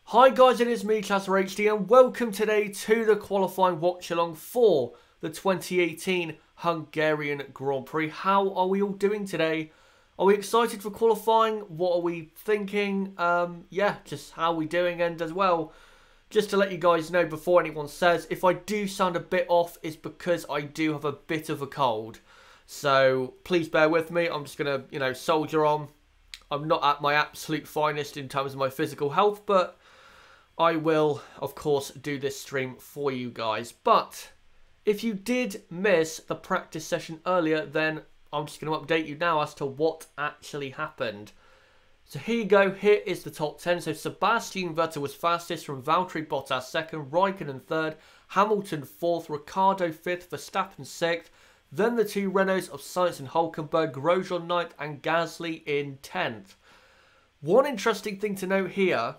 Hi guys, it is me, Chaser HD, and welcome today to the qualifying watch-along for the 2018 Hungarian Grand Prix. How are we all doing today? Are we excited for qualifying? What are we thinking? Yeah, just how are we doing? And as well, just to let you guys know before anyone says, if I do sound a bit off, it's because I do have a bit of a cold. So please bear with me. I'm just going to, soldier on. I'm not at my absolute finest in terms of my physical health, but I will, of course, do this stream for you guys. But if you did miss the practice session earlier, then I'm just going to update you now as to what actually happened. So here you go. Here is the top 10. So Sebastian Vettel was fastest, from Valtteri Bottas second, Raikkonen third, Hamilton fourth, Ricciardo fifth, Verstappen sixth. Then the two Renaults of Sainz and Hülkenberg, Grosjean ninth, and Gasly in 10th. One interesting thing to note here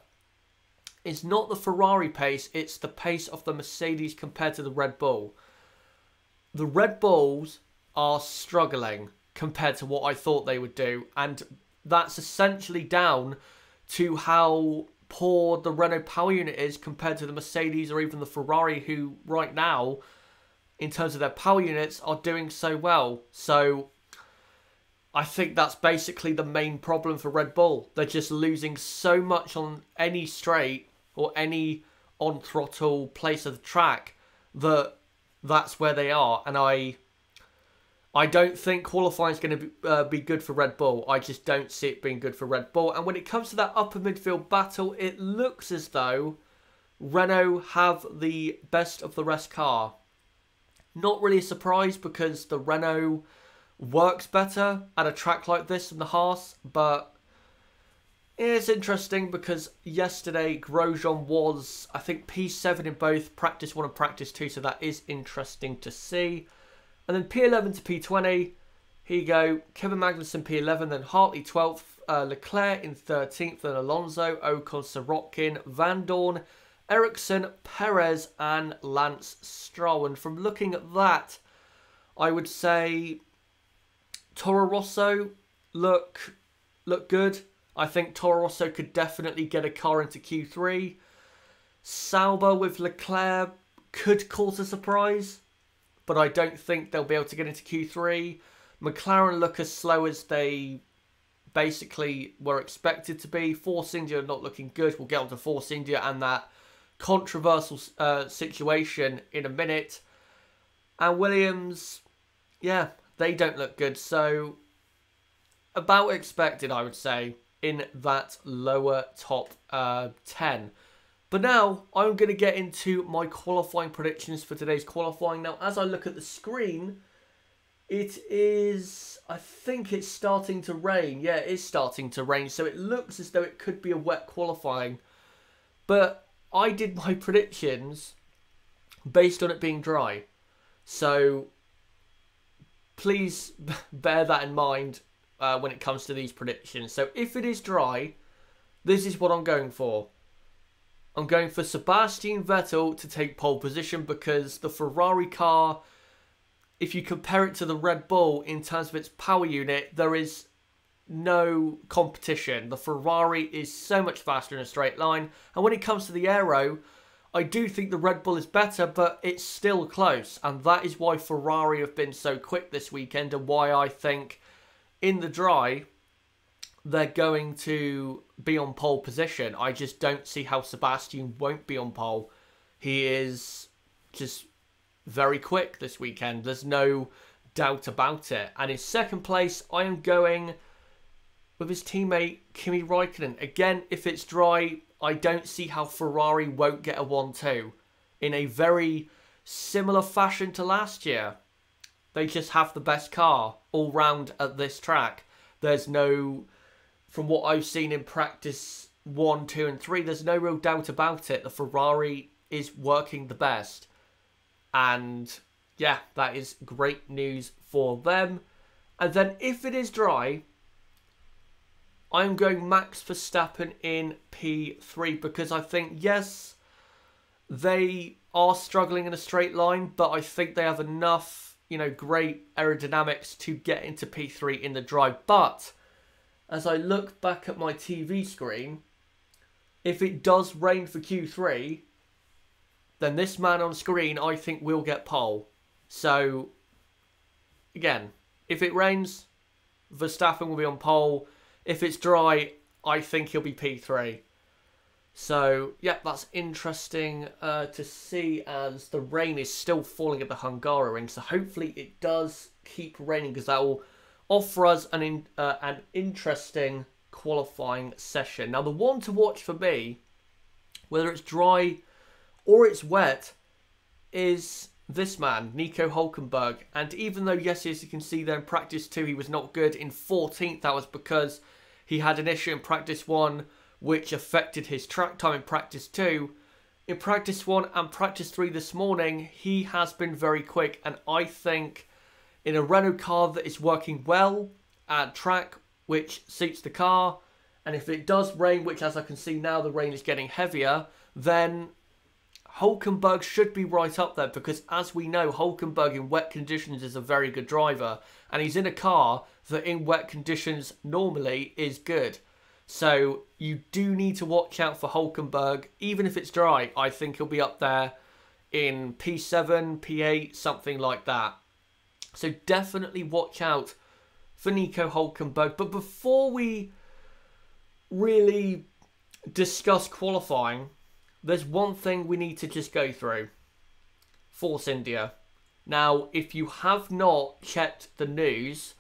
is not the Ferrari pace, it's the pace of the Mercedes compared to the Red Bull. The Red Bulls are struggling compared to what I thought they would do, and that's essentially down to how poor the Renault power unit is compared to the Mercedes or even the Ferrari, who right now, in terms of their power units, are doing so well. So I think that's basically the main problem for Red Bull. They're just losing so much on any straight or any on-throttle place of the track that's where they are. And I don't think qualifying is going to be good for Red Bull. I just don't see it being good for Red Bull. And when it comes to that upper midfield battle, it looks as though Renault have the best of the rest car. Not really a surprise because the Renault works better at a track like this than the Haas, but it's interesting because yesterday Grosjean was, I think, P7 in both Practice 1 and Practice 2, so that is interesting to see. And then P11 to P20, here you go, Kevin Magnussen P11, then Hartley 12th, Leclerc in 13th, then Alonso, Ocon, Sirotkin, Van Dorn, Ericsson, Perez, and Lance Stroll. And from looking at that, I would say Toro Rosso look good. I think Toro Rosso could definitely get a car into Q3. Sauber with Leclerc could cause a surprise, but I don't think they'll be able to get into Q3. McLaren look as slow as they basically were expected to be. Force India not looking good. We'll get on to Force India and that controversial situation in a minute. And Williams, yeah, they don't look good. So about expected, I would say, in that lower top 10. But now I'm going to get into my qualifying predictions for today's qualifying. Now, as I look at the screen, it is, I think it's starting to rain. Yeah, it is starting to rain. So it looks as though it could be a wet qualifying. But I did my predictions based on it being dry. So please bear that in mind when it comes to these predictions. So if it is dry, this is what I'm going for. I'm going for Sebastian Vettel to take pole position because the Ferrari car, if you compare it to the Red Bull in terms of its power unit, there is no competition. The Ferrari is so much faster in a straight line. And when it comes to the aero, I do think the Red Bull is better, but it's still close. And that is why Ferrari have been so quick this weekend and why I think in the dry they're going to be on pole position. I just don't see how Sebastian won't be on pole. He is just very quick this weekend. There's no doubt about it. And in second place, I am going with his teammate Kimi Raikkonen. Again, if it's dry, I don't see how Ferrari won't get a 1-2 in a very similar fashion to last year. They just have the best car all round at this track. There's no, from what I've seen in practice 1, 2 and 3, there's no real doubt about it. The Ferrari is working the best. And yeah, that is great news for them. And then if it is dry, I'm going Max Verstappen in P3 because I think, yes, they are struggling in a straight line, but I think they have enough, great aerodynamics to get into P3 in the dry. But as I look back at my TV screen, if it does rain for Q3, then this man on screen, I think, will get pole. So, again, if it rains, Verstappen will be on pole. If it's dry, I think he'll be P3. So, yeah, that's interesting to see, as the rain is still falling at the Hungaroring. So hopefully it does keep raining, because that will offer us an interesting qualifying session. Now, the one to watch for me, whether it's dry or it's wet, is this man, Nico Hülkenberg. And even though, yes, as you can see there in practice 2, he was not good in 14th, that was because he had an issue in practice 1, which affected his track time in practice 2. In practice 1 and practice 3 this morning, he has been very quick. And I think in a Renault car that is working well at track, which suits the car, and if it does rain, which as I can see now, the rain is getting heavier, then Hülkenberg should be right up there, because as we know, Hülkenberg in wet conditions is a very good driver, and he's in a car that in wet conditions normally is good. So you do need to watch out for Hülkenberg. Even if it's dry, I think he'll be up there in P7, P8, something like that. So definitely watch out for Nico Hülkenberg. But before we really discuss qualifying, there's one thing we need to just go through. Force India. Now, if you have not checked the news,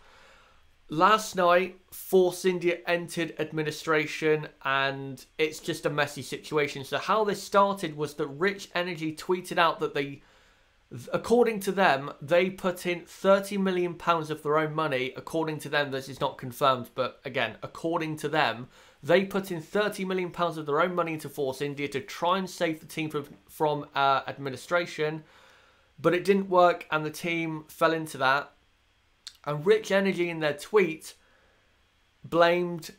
last night, Force India entered administration, and it's just a messy situation. So how this started was that Rich Energy tweeted out that they, according to them, they put in £30 million of their own money. According to them, this is not confirmed, but again, according to them, they put in £30 million of their own money into Force India to try and save the team from administration. But it didn't work, and the team fell into that. And Rich Energy in their tweet blamed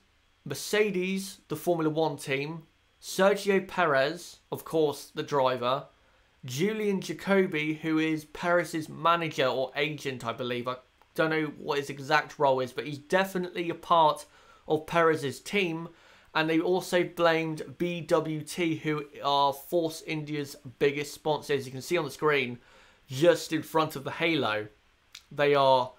Mercedes, the Formula 1 team, Sergio Perez, of course, the driver, Julian Jacobi, who is Perez's manager or agent, I believe. I don't know what his exact role is, but he's definitely a part of Perez's team. And they also blamed BWT, who are Force India's biggest sponsors. You can see on the screen, just in front of the halo, they are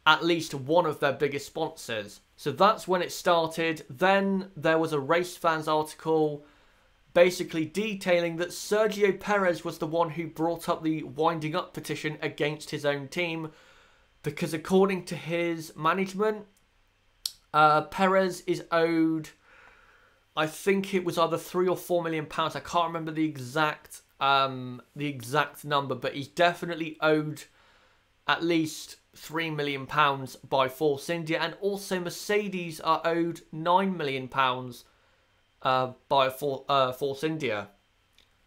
at least one of their biggest sponsors. So that's when it started. Then there was a Race Fans article basically detailing that Sergio Perez was the one who brought up the winding up petition against his own team, because according to his management, Perez is owed, I think it was either £3 or £4 million. I can't remember the exact number, but he's definitely owed at least £3 million by Force India, and also Mercedes are owed £9 million by Force India.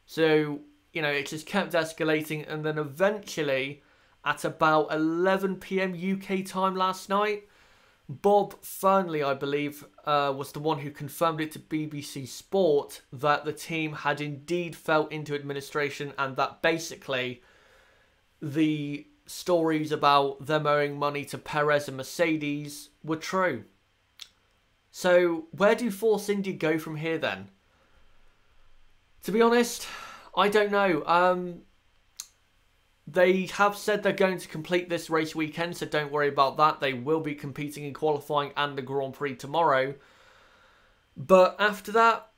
So, you know, it just kept escalating, and then eventually, at about 11 PM UK time last night, Bob Fernley, I believe, was the one who confirmed it to BBC Sport that the team had indeed fell into administration, and that basically the stories about them owing money to Perez and Mercedes were true. So where do Force India go from here then? To be honest, I don't know. They have said they're going to complete this race weekend, so don't worry about that. They will be competing in qualifying and the Grand Prix tomorrow. But after that,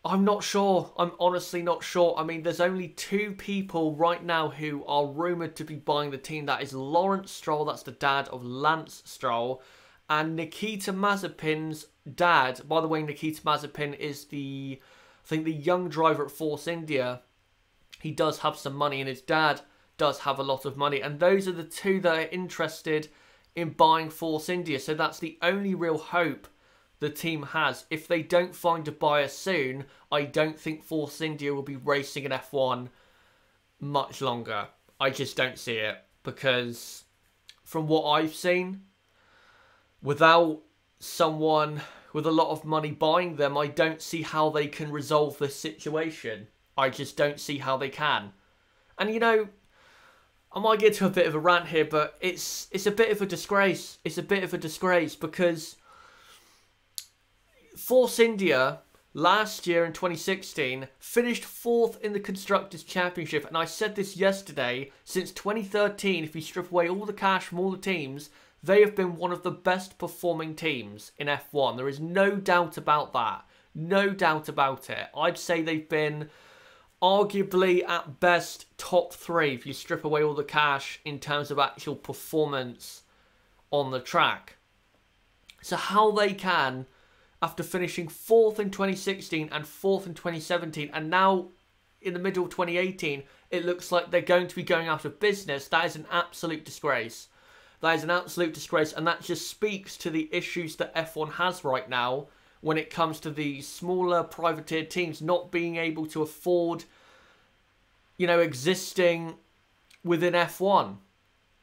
I'm not sure. I'm honestly not sure. I mean, there's only 2 people right now who are rumoured to be buying the team. That is Lawrence Stroll, that's the dad of Lance Stroll, and Nikita Mazepin's dad. By the way, Nikita Mazepin is I think the young driver at Force India. He does have some money, and his dad does have a lot of money. And those are the 2 that are interested in buying Force India. So that's the only real hope the team has. If they don't find a buyer soon, I don't think Force India will be racing in F1 much longer. I just don't see it, because from what I've seen, without someone with a lot of money buying them, I don't see how they can resolve this situation. I just don't see how they can. And you know, I might get to a bit of a rant here, but it's a bit of a disgrace. It's a bit of a disgrace, because Force India last year in 2016, finished 4th in the Constructors' Championship. And I said this yesterday, since 2013, if you strip away all the cash from all the teams, they have been one of the best performing teams in F1. There is no doubt about that. No doubt about it. I'd say they've been arguably at best top 3 if you strip away all the cash in terms of actual performance on the track. So how they can, after finishing 4th in 2016 and 4th in 2017, and now in the middle of 2018, it looks like they're going to be going out of business, that is an absolute disgrace. That is an absolute disgrace, and that just speaks to the issues that F1 has right now when it comes to the smaller privateer teams not being able to afford, you know, existing within F1.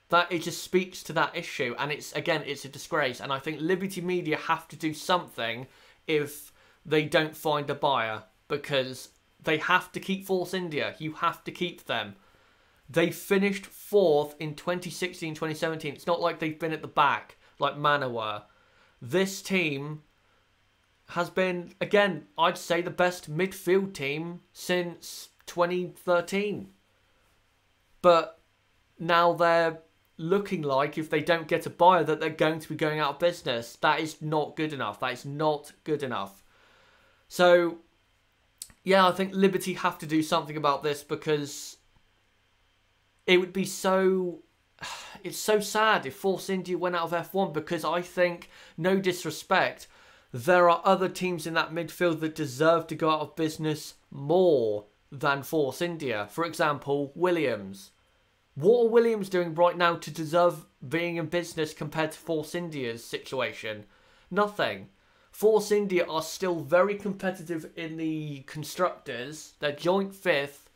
That it just speaks to that issue, and it's a disgrace. And I think Liberty Media have to do something if they don't find a buyer, because they have to keep Force India. You have to keep them. They finished 4th in 2016, 2017. It's not like they've been at the back like Mana were. This team has been, again, I'd say the best midfield team since 2013. But now they're looking like, if they don't get a buyer, that they're going to be going out of business. That is not good enough. That is not good enough. So, yeah, I think Liberty have to do something about this, because it would be so... It's so sad if Force India went out of F1, because I think, no disrespect, there are other teams in that midfield that deserve to go out of business more than Force India. For example, Williams. What are Williams doing right now to deserve being in business compared to Force India's situation? Nothing. Force India are still very competitive in the Constructors. They're joint 5th,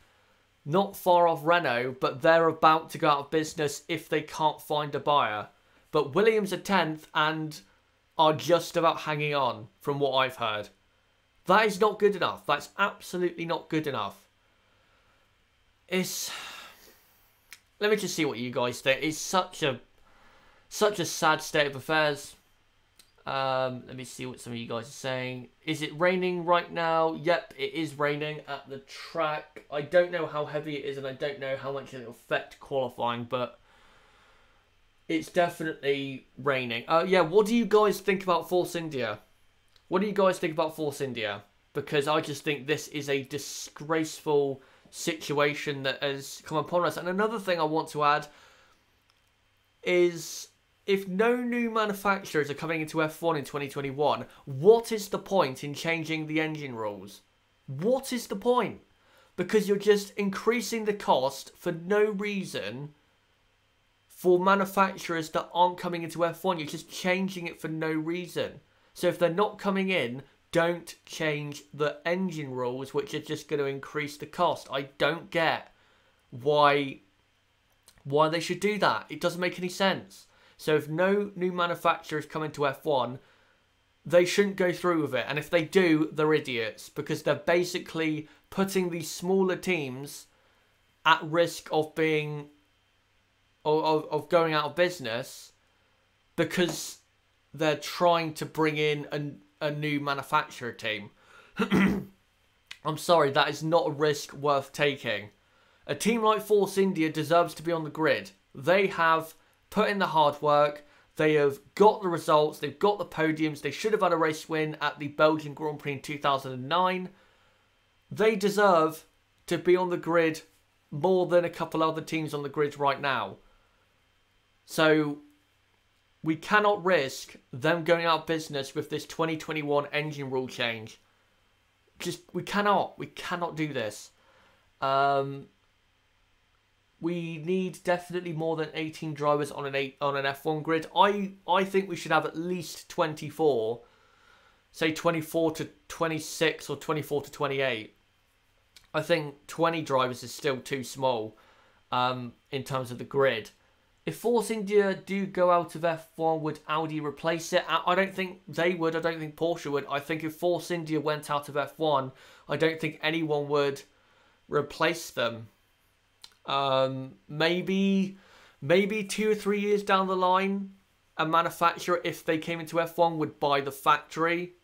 not far off Renault, but they're about to go out of business if they can't find a buyer. But Williams are 10th and are just about hanging on, from what I've heard. That is not good enough. That's absolutely not good enough. Let me just see what you guys think. It's such a sad state of affairs. Let me see what some of you guys are saying. Is it raining right now? Yep, it is raining at the track. I don't know how heavy it is, and I don't know how much it will affect qualifying, but it's definitely raining. Yeah, what do you guys think about Force India? What do you guys think about Force India? Because I just think this is a disgraceful situation that has come upon us. And another thing I want to add is, if no new manufacturers are coming into F1 in 2021, what is the point in changing the engine rules? What is the point? Because you're just increasing the cost for no reason for manufacturers that aren't coming into F1. You're just changing it for no reason. So if they're not coming in, don't change the engine rules, which are just going to increase the cost. I don't get why they should do that. It doesn't make any sense. So if no new manufacturers come into F1, they shouldn't go through with it. And if they do, they're idiots, because they're basically putting these smaller teams at risk of being of going out of business, because they're trying to bring in a new manufacturer team. I'm sorry, that is not a risk worth taking. A team like Force India deserves to be on the grid. They have put in the hard work. They have got the results. They've got the podiums. They should have had a race win at the Belgian Grand Prix in 2009. They deserve to be on the grid more than a couple other teams on the grid right now. So we cannot risk them going out of business with this 2021 engine rule change. We cannot do this. We need definitely more than 18 drivers on an F1 grid. I think we should have at least 24. Say 24 to 26 or 24 to 28. I think 20 drivers is still too small in terms of the grid. If Force India do go out of F1, would Audi replace it? I don't think they would. I don't think Porsche would. I think if Force India went out of F1, I don't think anyone would replace them. Maybe 2 or 3 years down the line, a manufacturer, if they came into F1, would buy the factory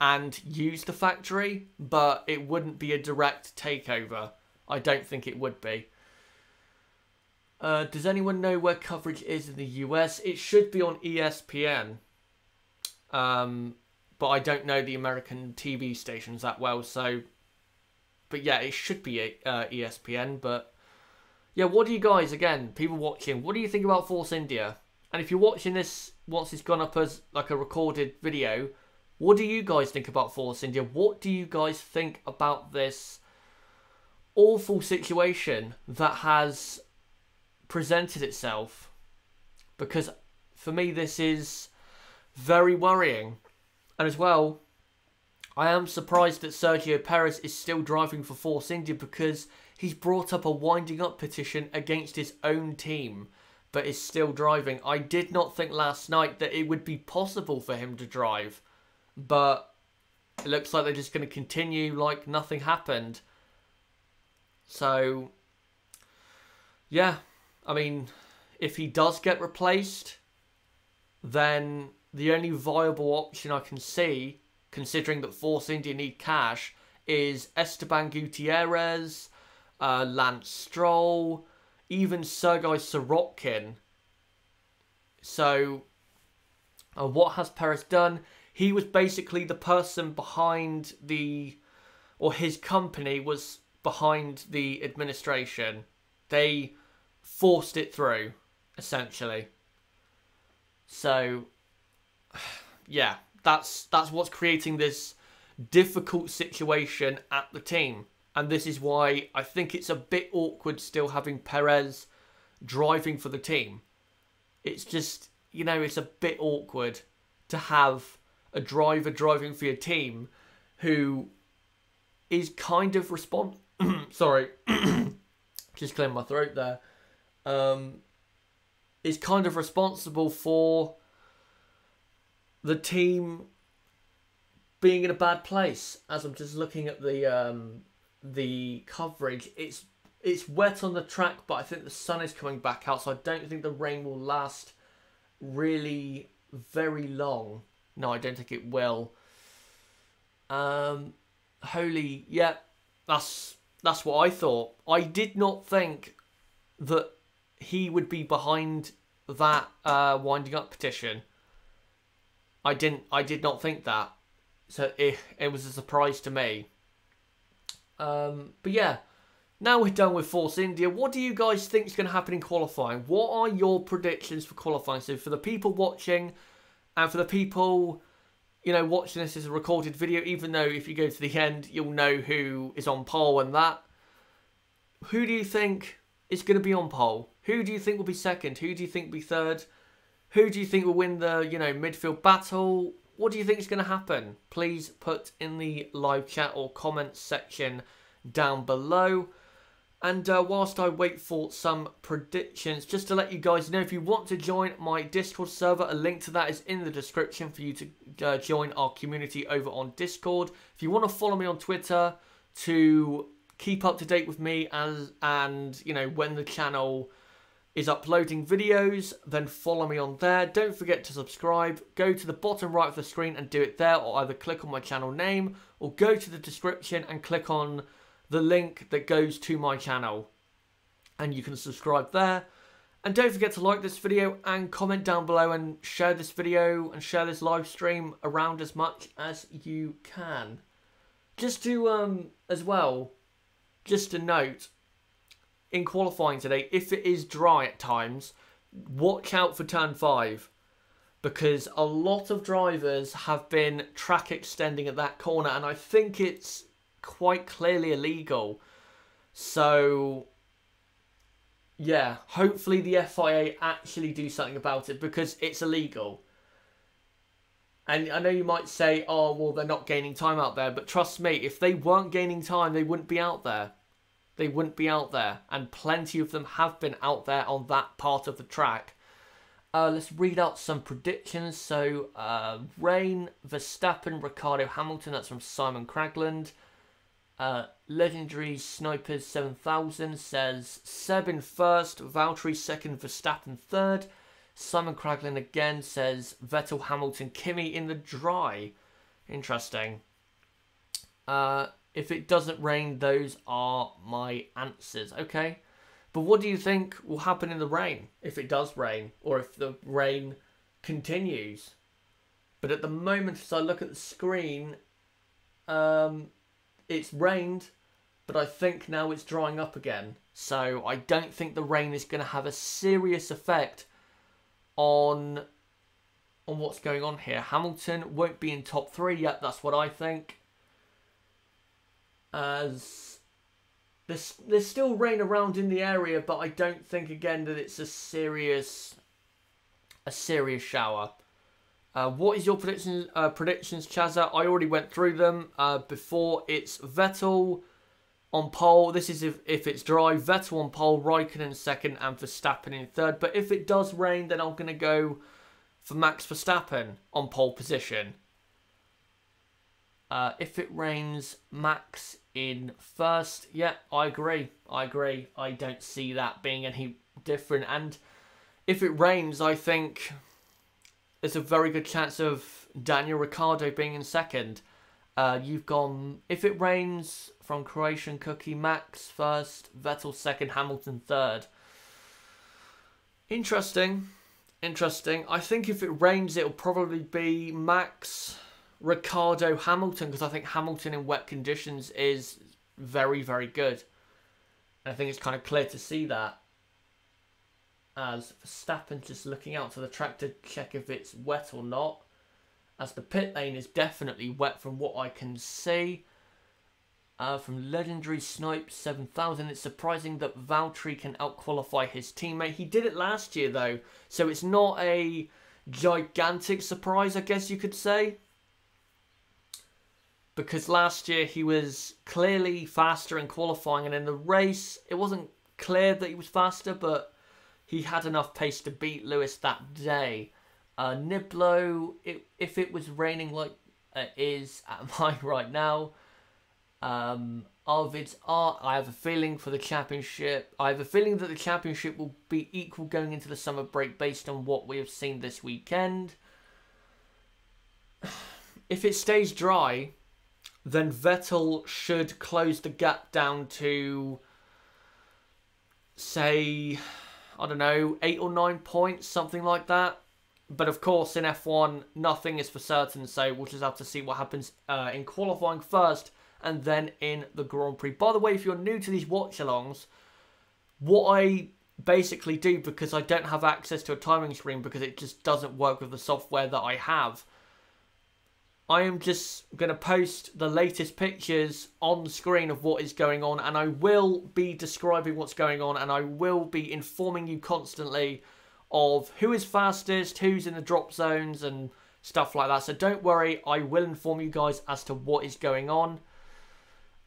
and use the factory, but it wouldn't be a direct takeover. I don't think it would be. Does anyone know where coverage is in the US? It should be on ESPN. But I don't know the American TV stations that well, so... But yeah, it should be ESPN, but... Yeah, what do you guys, again, people watching, what do you think about Force India? And if you're watching this once it's gone up as like a recorded video, what do you guys think about Force India? What do you guys think about this awful situation that has presented itself? Because for me, this is very worrying. And as well, I am surprised that Sergio Perez is still driving for Force India, because he's brought up a winding up petition against his own team, but is still driving. I did not think last night that it would be possible for him to drive, but it looks like they're just going to continue like nothing happened. So, yeah, I mean, if he does get replaced, then the only viable option I can see, considering that Force India need cash, is Esteban Gutierrez, Lance Stroll, even Sergei Sorokin. So, what has Perez done? He was basically the person behind or his company was behind the administration. They forced it through, essentially. So, yeah, that's what's creating this difficult situation at the team. And this is why I think it's a bit awkward still having Perez driving for the team. It's just, you know, it's a bit awkward to have a driver driving for your team who is kind of sorry, just clearing my throat there. Is kind of responsible for the team being in a bad place. As I'm just looking at the coverage, it's wet on the track, but I think the sun is coming back out, so I don't think the rain will last really very long. No, I don't think it will. Yeah, that's what I thought. I did not think that he would be behind that winding up petition. I did not think that. So it was a surprise to me. But yeah, now we're done with Force India. What do you guys think is going to happen in qualifying? What are your predictions for qualifying? So for the people watching and for the people, you know, watching this as a recorded video, even though if you go to the end, you'll know who is on pole and that. Who do you think is going to be on pole? Who do you think will be second? Who do you think will be third? Who do you think will win the, you know, midfield battle? What do you think is going to happen? Please put in the live chat or comment section down below. And whilst I wait for some predictions, just to let you guys know, if you want to join my Discord server, a link to that is in the description for you to join our community over on Discord. If you want to follow me on Twitter to keep up to date with me and you know, when the channel is uploading videos, then follow me on there. Don't forget to subscribe. Go to the bottom right of the screen and do it there, or either click on my channel name or go to the description and click on the link that goes to my channel, and you can subscribe there. And don't forget to like this video and comment down below and share this video and share this live stream around as much as you can. Just to as well, just a note, in qualifying today, if it is dry at times, watch out for turn 5, because a lot of drivers have been track extending at that corner, and I think it's quite clearly illegal. So yeah, hopefully the FIA actually do something about it, because it's illegal. And I know you might say, oh well, they're not gaining time out there, but trust me, if they weren't gaining time, they wouldn't be out there. They wouldn't be out there, and plenty of them have been out there on that part of the track. Let's read out some predictions. So Rain, Verstappen, Ricardo Hamilton, that's from Simon Cragland. Legendary Snipers 7000 says Seb in first, Valtteri second, Verstappen third. Simon Cragland again says Vettel, Hamilton, Kimi in the dry. Interesting. If it doesn't rain, those are my answers. Okay. But what do you think will happen in the rain if it does rain, or if the rain continues? But at the moment, as I look at the screen, it's rained, but I think now it's drying up again. So I don't think the rain is going to have a serious effect on what's going on here. Hamilton won't be in top 3 yet, that's what I think. As there's still rain around in the area, but I don't think again that it's a serious shower. What is your predictions, Chazza? I already went through them before. It's Vettel on pole. This is if it's dry. Vettel on pole, Raikkonen second, and Verstappen in third. But if it does rain, then I'm going to go for Max Verstappen on pole position. If it rains, Max in first. Yeah, I agree. I don't see that being any different. And if it rains, I think there's a very good chance of Daniel Ricciardo being in second. You've gone, if it rains, from Croatian Cookie, Max first, Vettel second, Hamilton third. Interesting. I think if it rains, it'll probably be Max, Ricciardo, Hamilton, because I think Hamilton in wet conditions is very, very good. And I think it's kind of clear to see that. As Verstappen just looking out to the track to check if it's wet or not. As the pit lane is definitely wet from what I can see. From Legendary Snipe 7000, it's surprising that Valtteri can out-qualify his teammate. He did it last year though, so it's not a gigantic surprise, I guess you could say. Because last year he was clearly faster in qualifying, and in the race it wasn't clear that he was faster, but he had enough pace to beat Lewis that day. Niblo, if it was raining like it is at mine right now, Arvid's art, I have a feeling for the championship. I have a feeling that the championship will be equal going into the summer break based on what we have seen this weekend. If it stays dry, then Vettel should close the gap down to, say, I don't know, 8 or 9 points, something like that. But of course, in F1, nothing is for certain, so we'll just have to see what happens in qualifying first and then in the Grand Prix. By the way, if you're new to these watch-alongs, what I basically do, because I don't have access to a timing screen because it just doesn't work with the software that I have, I am just going to post the latest pictures on the screen of what is going on, and I will be describing what's going on, and I will be informing you constantly of who is fastest, who's in the drop zones, and stuff like that. So don't worry, I will inform you guys as to what is going on.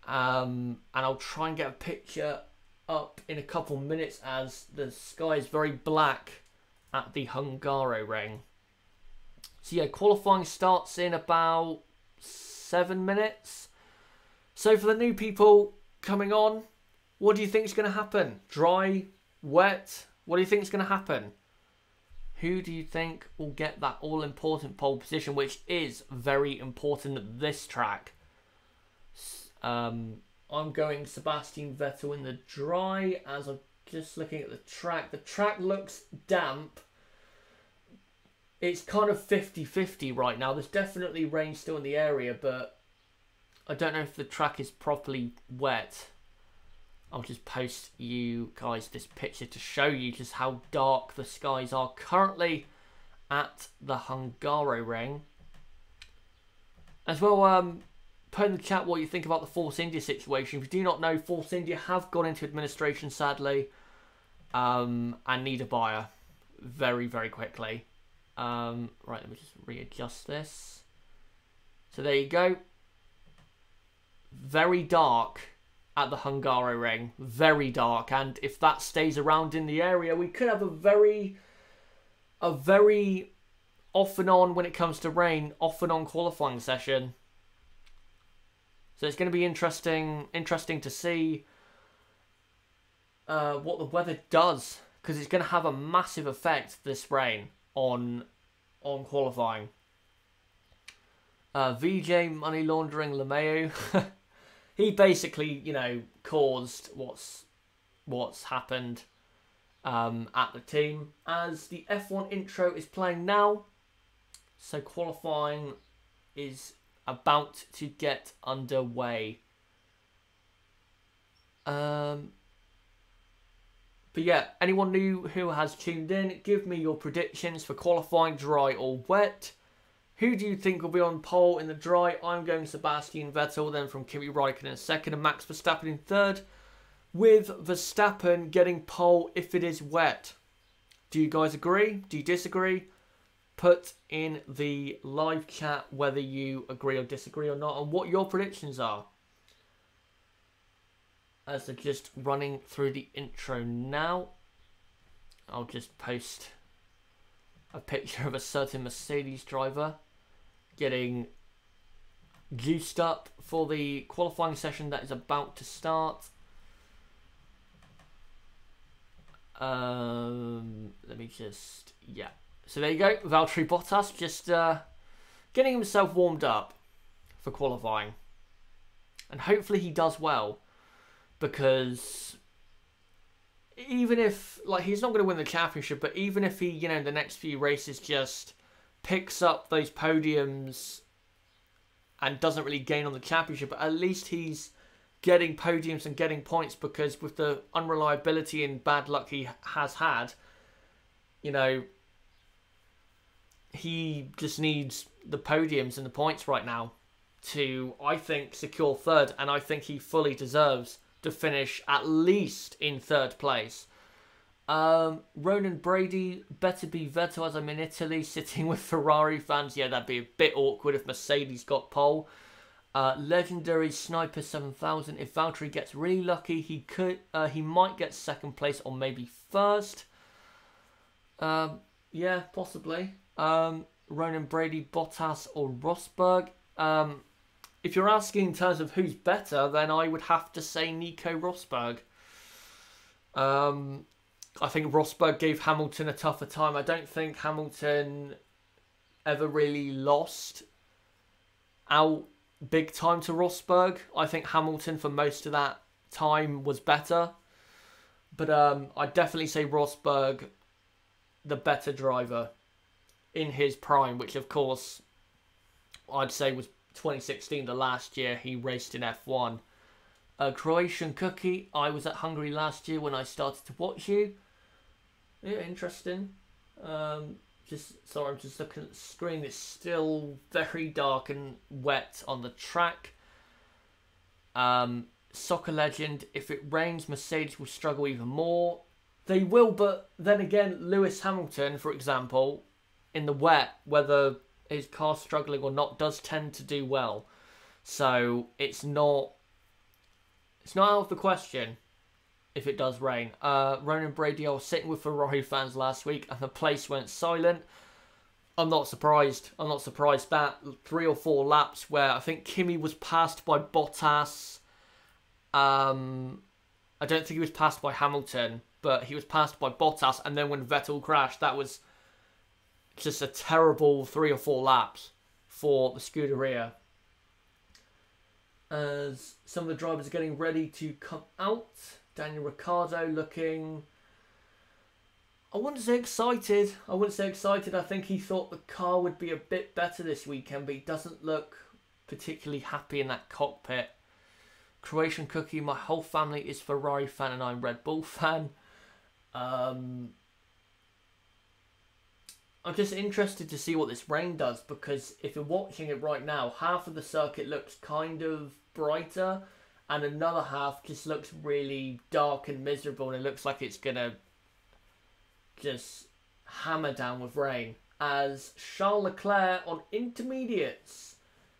And I'll try and get a picture up in a couple minutes as the sky is very black at the Hungaroring. So yeah, qualifying starts in about 7 minutes. So for the new people coming on, what do you think is going to happen? Dry? Wet? What do you think is going to happen? Who do you think will get that all-important pole position, which is very important at this track? I'm going Sebastian Vettel in the dry, as I'm just looking at the track. The track looks damp. It's kind of 50-50 right now. There's definitely rain still in the area, but I don't know if the track is properly wet. I'll just post you guys this picture to show you just how dark the skies are currently at the Hungaroring. As well, put in the chat what you think about the Force India situation. If you do not know, Force India have gone into administration, sadly, and need a buyer very, very quickly. Right, let me just readjust this. So there you go. Very dark at the Hungaroring. Very dark. And if that stays around in the area, we could have a very off and on when it comes to rain, off and on qualifying session. So it's going to be interesting to see what the weather does, because it's going to have a massive effect, this rain, on qualifying. VJ money laundering LeMayu. He basically, you know, caused what's happened at the team. As the F1 intro is playing now, so qualifying is about to get underway. But yeah, anyone new who has tuned in, give me your predictions for qualifying, dry or wet. Who do you think will be on pole in the dry? I'm going Sebastian Vettel, then from Kimi Räikkönen in second and Max Verstappen in third, with Verstappen getting pole if it is wet. Do you guys agree? Do you disagree? Put in the live chat whether you agree or disagree or not, and what your predictions are. As they're just running through the intro now, I'll just post a picture of a certain Mercedes driver getting juiced up for the qualifying session that is about to start. Let me just, yeah. So there you go, Valtteri Bottas just getting himself warmed up for qualifying. And hopefully he does well, because even if, like, he's not going to win the championship, but even if he, you know, in the next few races just picks up those podiums and doesn't really gain on the championship, but at least he's getting podiums and getting points, because with the unreliability and bad luck he has had, you know, he just needs the podiums and the points right now to, I think, secure third, and I think he fully deserves to finish at least in third place. Ronan Brady, better be Vettel as I'm in Italy, sitting with Ferrari fans. Yeah, that'd be a bit awkward if Mercedes got pole. Legendary Sniper 7000, if Valtteri gets really lucky, he might get second place or maybe first. Yeah, possibly. Ronan Brady, Bottas or Rosberg. If you're asking in terms of who's better, then I would have to say Nico Rosberg. I think Rosberg gave Hamilton a tougher time. I don't think Hamilton ever really lost out big time to Rosberg. I think Hamilton for most of that time was better. But I'd definitely say Rosberg, the better driver in his prime, which of course I'd say was 2016, the last year he raced in F1. Croatian Cookie, I was at Hungary last year when I started to watch you. Yeah, interesting. Sorry, I'm just looking at the screen. It's still very dark and wet on the track. Soccer Legend, if it rains, Mercedes will struggle even more. They will, but then again, Lewis Hamilton, for example, in the wet, whether his car's struggling or not, does tend to do well. So it's not out of the question if it does rain. Ronan Brady, I was sitting with Ferrari fans last week and the place went silent. I'm not surprised. I'm not surprised that 3 or 4 laps where I think Kimi was passed by Bottas. I don't think he was passed by Hamilton, but he was passed by Bottas. And then when Vettel crashed, that was just a terrible 3 or 4 laps for the Scuderia. As some of the drivers are getting ready to come out. Daniel Ricciardo looking, I wouldn't say excited. I think he thought the car would be a bit better this weekend, but he doesn't look particularly happy in that cockpit. Croatian Cookie, my whole family is Ferrari fan and I'm Red Bull fan. I'm just interested to see what this rain does, because if you're watching it right now, half of the circuit looks kind of brighter and another half just looks really dark and miserable, and it looks like it's going to just hammer down with rain. As Charles Leclerc on intermediates,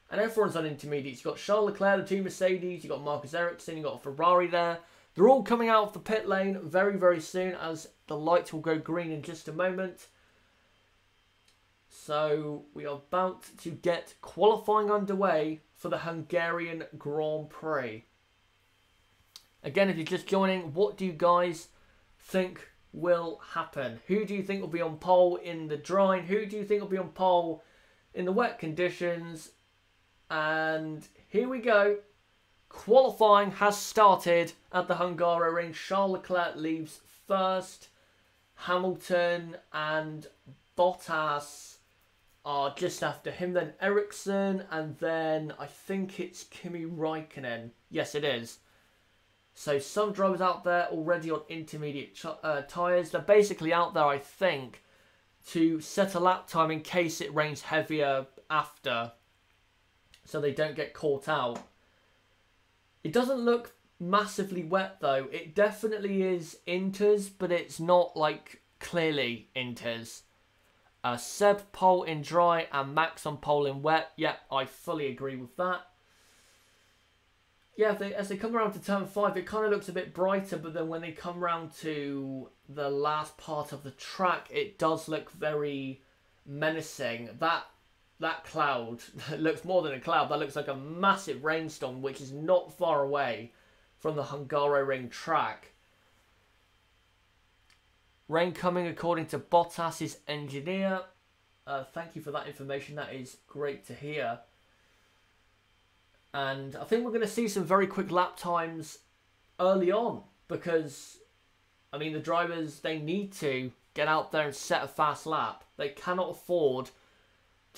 and everyone's on intermediates. You've got Charles Leclerc, the 2 Mercedes, you've got Marcus Ericsson, you've got a Ferrari there. They're all coming out of the pit lane very, very soon, as the lights will go green in just a moment. So we are about to get qualifying underway for the Hungarian Grand Prix. Again, if you're just joining, what do you guys think will happen? Who do you think will be on pole in the drying? Who do you think will be on pole in the wet conditions? And here we go. Qualifying has started at the Hungaroring. Charles Leclerc leaves first. Hamilton and Bottas are just after him. Then Ericsson, and then I think it's Kimi Raikkonen. Yes, it is. So some drivers out there already on intermediate tyres. They're basically out there, I think, to set a lap time in case it rains heavier after, so they don't get caught out. It doesn't look massively wet though. It definitely is inters, but it's not like clearly inters. Seb pole in dry and Max on pole in wet. Yep, I fully agree with that. Yeah, as they come around to turn 5, it kind of looks a bit brighter, but then when they come around to the last part of the track, it does look very menacing. That cloud looks more than a cloud. That looks like a massive rainstorm, which is not far away from the Hungaroring track. Rain coming according to Bottas's engineer. Thank you for that information. That is great to hear. And I think we're going to see some very quick lap times early on because, I mean, the drivers, they need to get out there and set a fast lap. They cannot afford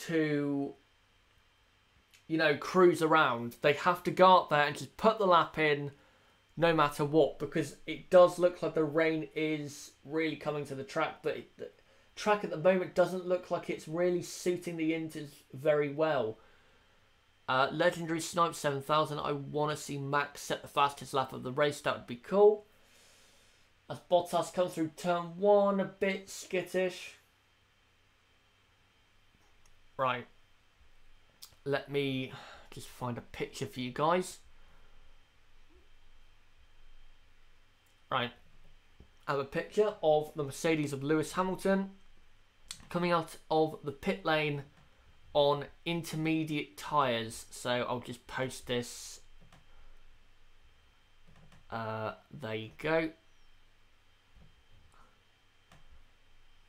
to, you know, cruise around. They have to go out there and just put the lap in no matter what, because it does look like the rain is really coming to the track, but the track at the moment doesn't look like it's really suiting the inters very well. Legendary Snipe 7000, I want to see Max set the fastest lap of the race. That would be cool. As Bottas comes through turn 1, a bit skittish. Right. Let me just find a picture for you guys. Right. I have a picture of the Mercedes of Lewis Hamilton coming out of the pit lane on intermediate tyres. So I'll just post this. There you go.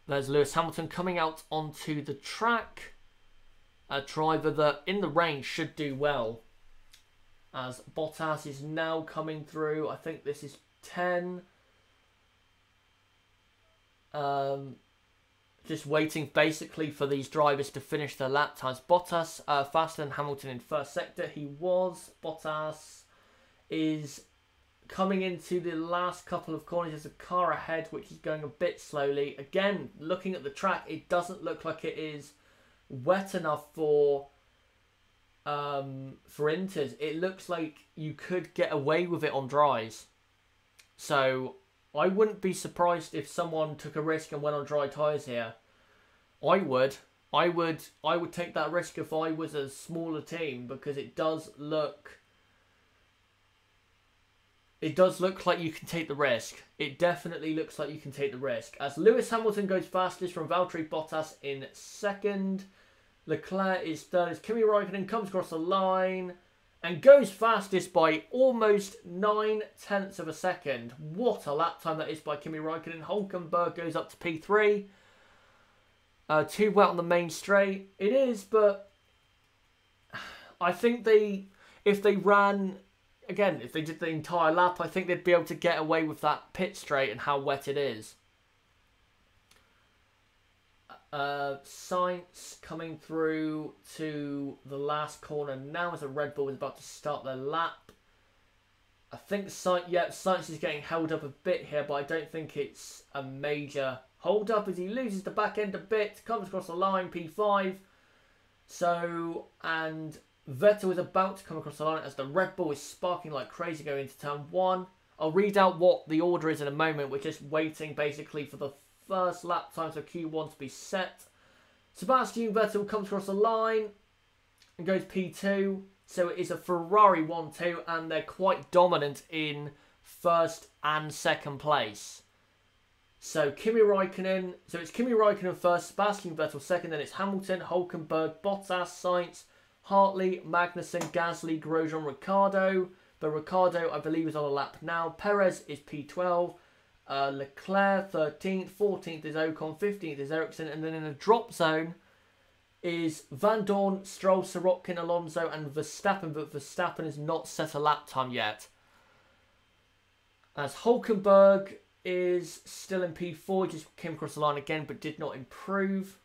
There's Lewis Hamilton coming out onto the track. A driver that in the rain should do well. As Bottas is now coming through. I think this is 10. Just waiting basically for these drivers to finish their lap times. Bottas faster than Hamilton in first sector. He was. Bottas is coming into the last couple of corners. There's a car ahead which is going a bit slowly. Again, looking at the track, it doesn't look like it is wet enough for inters. It looks like you could get away with it on dries. So I wouldn't be surprised if someone took a risk and went on dry tyres here. I would take that risk if I was a smaller team, because it does look like you can take the risk. It definitely looks like you can take the risk. As Lewis Hamilton goes fastest from Valtteri Bottas in second. Leclerc is third as Kimi Raikkonen comes across the line and goes fastest by almost 9/10 of a second. What a lap time that is by Kimi Raikkonen. Hulkenberg goes up to P3. Too wet on the main straight. It is, but I think if they ran, again, if they did the entire lap, I think they'd be able to get away with that pit straight and how wet it is. Sainz coming through to the last corner now as the Red Bull is about to start their lap. I think Sainz is getting held up a bit here, but I don't think it's a major hold up as he loses the back end a bit, comes across the line, P5. So, and Vettel is about to come across the line as the Red Bull is sparking like crazy going into turn 1. I'll read out what the order is in a moment. We're just waiting basically for the first lap time for Q1 to be set. Sebastian Vettel comes across the line and goes P2. So it is a Ferrari 1-2 and they're quite dominant in first and second place. So it's Kimi Raikkonen first, Sebastian Vettel second, then it's Hamilton, Hulkenberg, Bottas, Sainz, Hartley, Magnussen, Gasly, Grosjean, Ricciardo. But Ricciardo, I believe, is on a lap now. Perez is P12. Leclerc 13th, 14th is Ocon, 15th is Ericsson, and then in a drop zone, is Van Dorn, Stroll, Sirotkin, Alonso and Verstappen, but Verstappen has not set a lap time yet. As Hulkenberg is still in P4, just came across the line again but did not improve.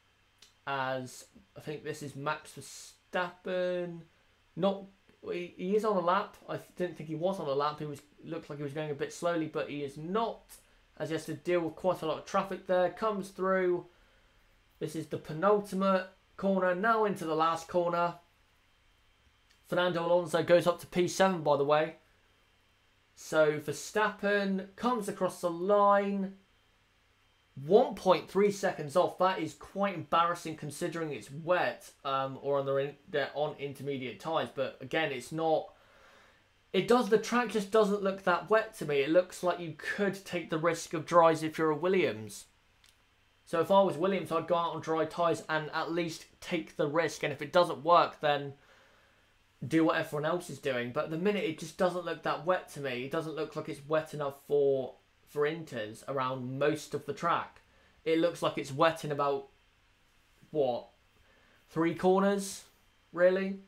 As I think this is Max Verstappen. He is on a lap. I didn't think he was on a lap. Looked like he was going a bit slowly, but he is not. As he has to deal with quite a lot of traffic there. Comes through. This is the penultimate corner. Now into the last corner. Fernando Alonso goes up to P7, by the way. So Verstappen comes across the line. 1.3 seconds off. That is quite embarrassing considering it's wet, or they're on intermediate tyres. But again, it's not. The track just doesn't look that wet to me. It looks like you could take the risk of dries if you're a Williams. So if I was Williams, I'd go out on dry tyres and at least take the risk. And if it doesn't work, then do what everyone else is doing. But at the minute, it just doesn't look that wet to me. It doesn't look like it's wet enough for Inters around most of the track. It looks like it's wet in about, 3 corners, really?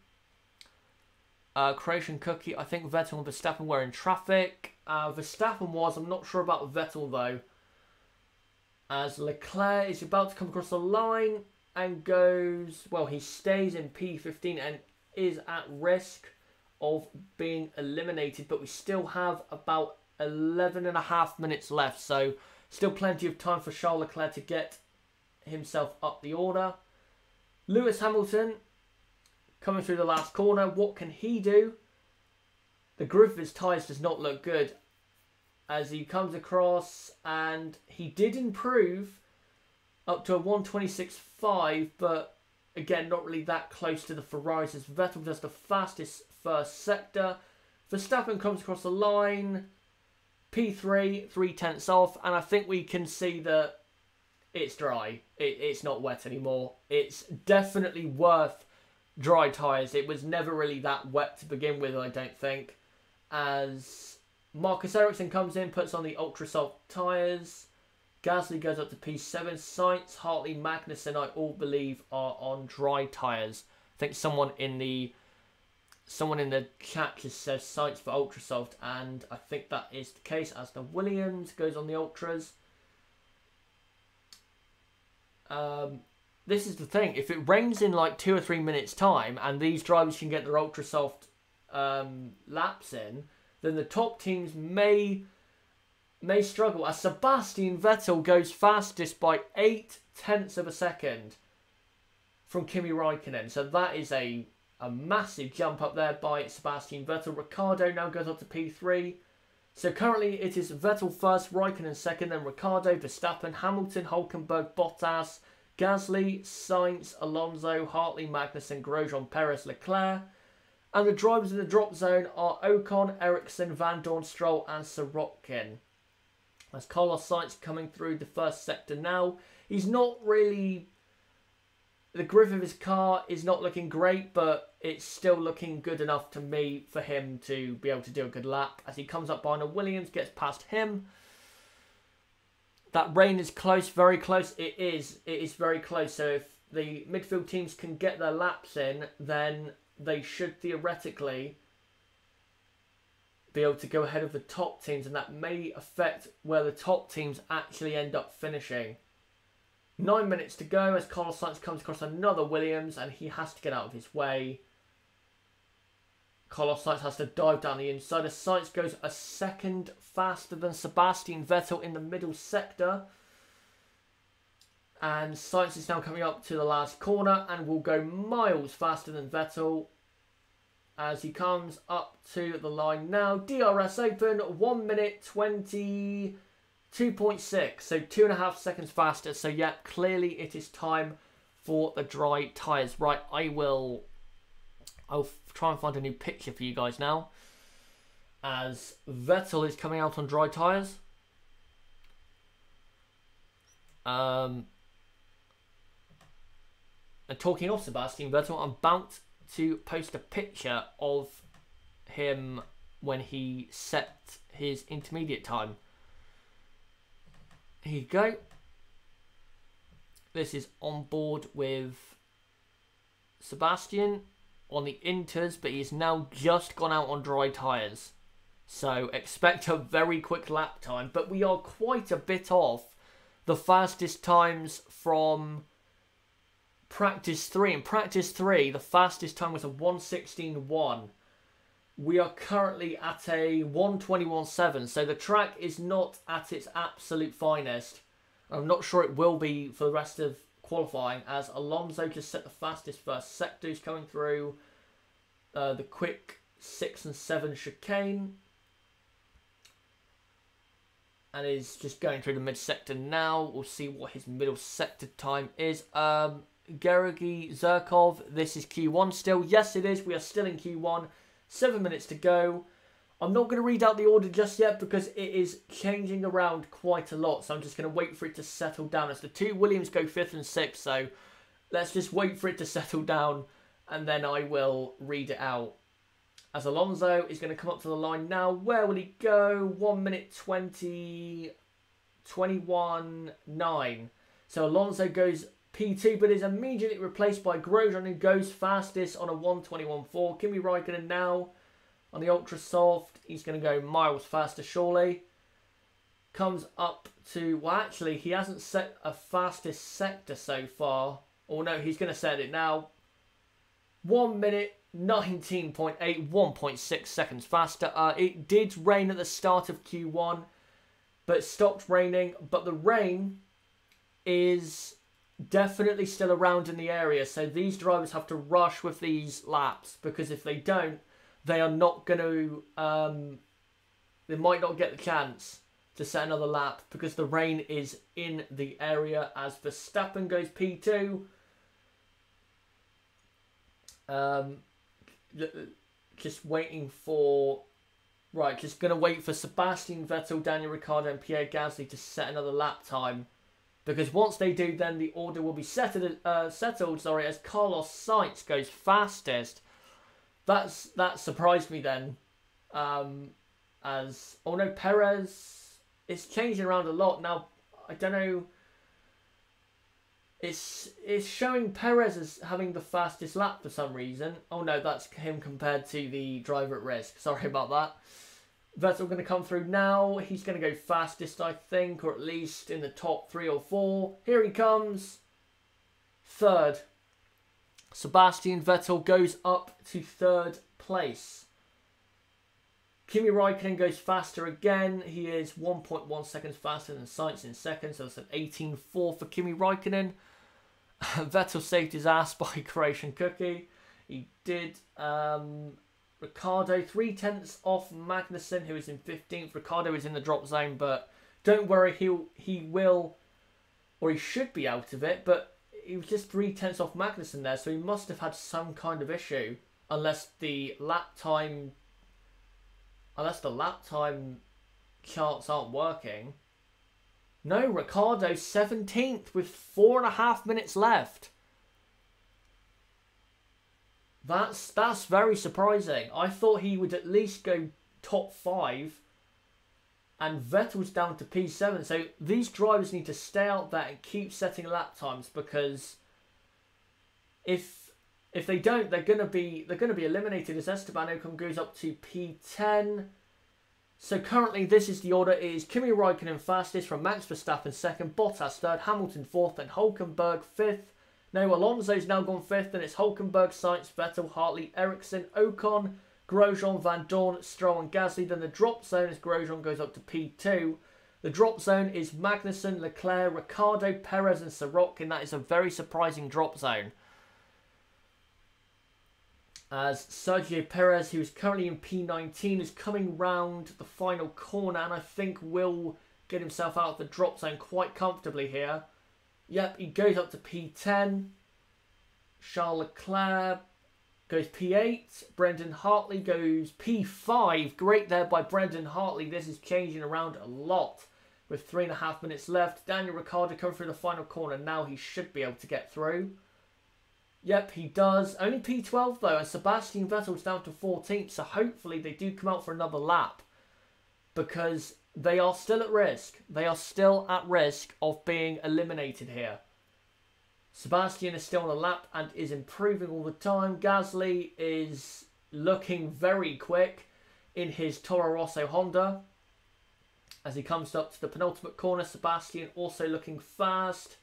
Croatian Cookie, I think Vettel and Verstappen were in traffic. Verstappen was, I'm not sure about Vettel though. As Leclerc is about to come across the line and goes, he stays in P15 and is at risk of being eliminated, but we still have about 11.5 minutes left, so still plenty of time for Charles Leclerc to get himself up the order. Lewis Hamilton coming through the last corner. What can he do? The grip of his tyres does not look good as he comes across, and he did improve up to a 1:26.5, but again, not really that close to the Ferraris as Vettel does the fastest first sector. Verstappen comes across the line. P3, 3/10 off, and I think we can see that it's dry. It's not wet anymore. It's definitely worth dry tyres. It was never really that wet to begin with, I don't think. As Marcus Ericsson comes in, puts on the ultra soft tyres. Gasly goes up to P7. Sainz, Hartley, Magnussen, I all believe, are on dry tyres. I think someone in the chat just says Sainz for ultra soft, and I think that is the case. As the Williams goes on the ultras. This is the thing. If it rains in like 2 or 3 minutes time and these drivers can get their ultra soft laps in, then the top teams may struggle. As Sebastian Vettel goes fastest by 0.8 of a second from Kimi Räikkönen. So that is a massive jump up there by Sebastian Vettel. Ricciardo now goes up to P3. So currently it is Vettel first, Räikkönen second, then Ricciardo, Verstappen, Hamilton, Hulkenberg, Bottas, Gasly, Sainz, Alonso, Hartley, Magnussen, Grosjean, Perez, Leclerc. And the drivers in the drop zone are Ocon, Ericsson, Van Dorn, Stroll and Sirotkin. As Carlos Sainz coming through the first sector now. He's not really... The grip of his car is not looking great, but it's still looking good enough to me for him to be able to do a good lap. As he comes up behind a Williams, gets past him. That rain is close, very close. It is very close. So if the midfield teams can get their laps in, then they should theoretically be able to go ahead of the top teams, and that may affect where the top teams actually end up finishing. 9 minutes to go as Carlos Sainz comes across another Williams and he has to get out of his way. Carlos Sainz has to dive down the inside as Sainz goes a second faster than Sebastian Vettel in the middle sector. And Sainz is now coming up to the last corner and will go miles faster than Vettel as he comes up to the line now. DRS open, 1 minute 22.6, so 2.5 seconds faster. So yeah, clearly it is time for the dry tyres. Right, I'll try and find a new picture for you guys now, as Vettel is coming out on dry tyres. And talking of Sebastian Vettel, I'm about to post a picture of him when he set his intermediate time. Here you go. This is on board with Sebastian on the inters, but he's now just gone out on dry tyres. So expect a very quick lap time, but we are quite a bit off the fastest times from practice 3. In practice 3, the fastest time was a 1:16.1. We are currently at a 1:21.7, so the track is not at its absolute finest. I'm not sure it will be for the rest of qualifying, as Alonso just set the fastest first sectors coming through the quick 6 and 7 chicane. And is just going through the mid-sector now. We'll see what his middle sector time is. Georgi Zerkov, this is Q1 still. Yes, it is. We are still in Q1. 7 minutes to go. I'm not going to read out the order just yet because it is changing around quite a lot. So I'm just going to wait for it to settle down. As the two Williams go 5th and 6th. So let's just wait for it to settle down. And then I will read it out. As Alonso is going to come up to the line now. Where will he go? 1 minute 20, 21.9. So Alonso goes P2, but is immediately replaced by Grosjean, who goes fastest on a 1:21.4. Kimi Räikkönen now on the ultra soft. He's going to go miles faster, surely. Comes up to, well, actually, he hasn't set a fastest sector so far. Oh no, he's going to set it now. 1 minute 19.8, 1.6 seconds faster. It did rain at the start of Q1, but it stopped raining. But the rain is definitely still around in the area, so these drivers have to rush with these laps, because if they don't, they are not going to, they might not get the chance to set another lap, because the rain is in the area. As Verstappen goes P2. Just waiting for... Right, just going to wait for Sebastian Vettel, Daniel Ricciardo and Pierre Gasly to set another lap time. Because once they do, then the order will be settled, as Carlos Sainz goes fastest. That surprised me then. As... Oh no, Perez... It's changing around a lot. Now, I don't know... It's showing Perez as having the fastest lap for some reason. Oh no, that's him compared to the driver at risk. Sorry about that. Vettel going to come through now. He's going to go fastest, I think, or at least in the top 3 or 4. Here he comes. 3rd. Sebastian Vettel goes up to 3rd place. Kimi Räikkönen goes faster again. He is 1.1 seconds faster than Sainz in 2nd. So that's an 18.4 for Kimi Räikkönen. Vettel saved his ass by Croatian Cookie. He did. Ricciardo 3/10 off Magnussen, who is in 15th. Ricciardo is in the drop zone, but don't worry, he will, or he should be out of it. But he was just 3/10 off Magnussen there, so he must have had some kind of issue, unless the lap time charts aren't working. No, Ricciardo 17th with 4.5 minutes left. That's very surprising. I thought he would at least go top 5. And Vettel's down to P7. So these drivers need to stay out there and keep setting lap times, because if they don't, they're gonna be eliminated, as Esteban Ocon goes up to P10. So currently this is the order. It is Kimi Räikkönen fastest, from Max Verstappen 2nd, Bottas 3rd, Hamilton 4th, and Hülkenberg 5th. No, Alonso's now gone 5th, and it's Hülkenberg, Sainz, Vettel, Hartley, Ericsson, Ocon, Grosjean, Van Dorn, Stroll and Gasly. Then the drop zone, as Grosjean goes up to P2. The drop zone is Magnussen, Leclerc, Ricciardo, Perez and Sirotkin. That is a very surprising drop zone, as Sergio Perez, who is currently in P19, is coming round the final corner, and I think will get himself out of the drop zone quite comfortably here. Yep, he goes up to P10. Charles Leclerc goes P8. Brendan Hartley goes P5. Great there by Brendan Hartley. This is changing around a lot with 3.5 minutes left. Daniel Ricciardo coming through the final corner. Now he should be able to get through. Yep, he does. Only P12 though, and Sebastian Vettel's down to 14th. So hopefully they do come out for another lap, because they are still at risk. They are still at risk of being eliminated here. Sebastian is still on the lap and is improving all the time. Gasly is looking very quick in his Toro Rosso Honda. As he comes up to the penultimate corner, Sebastian also looking fast.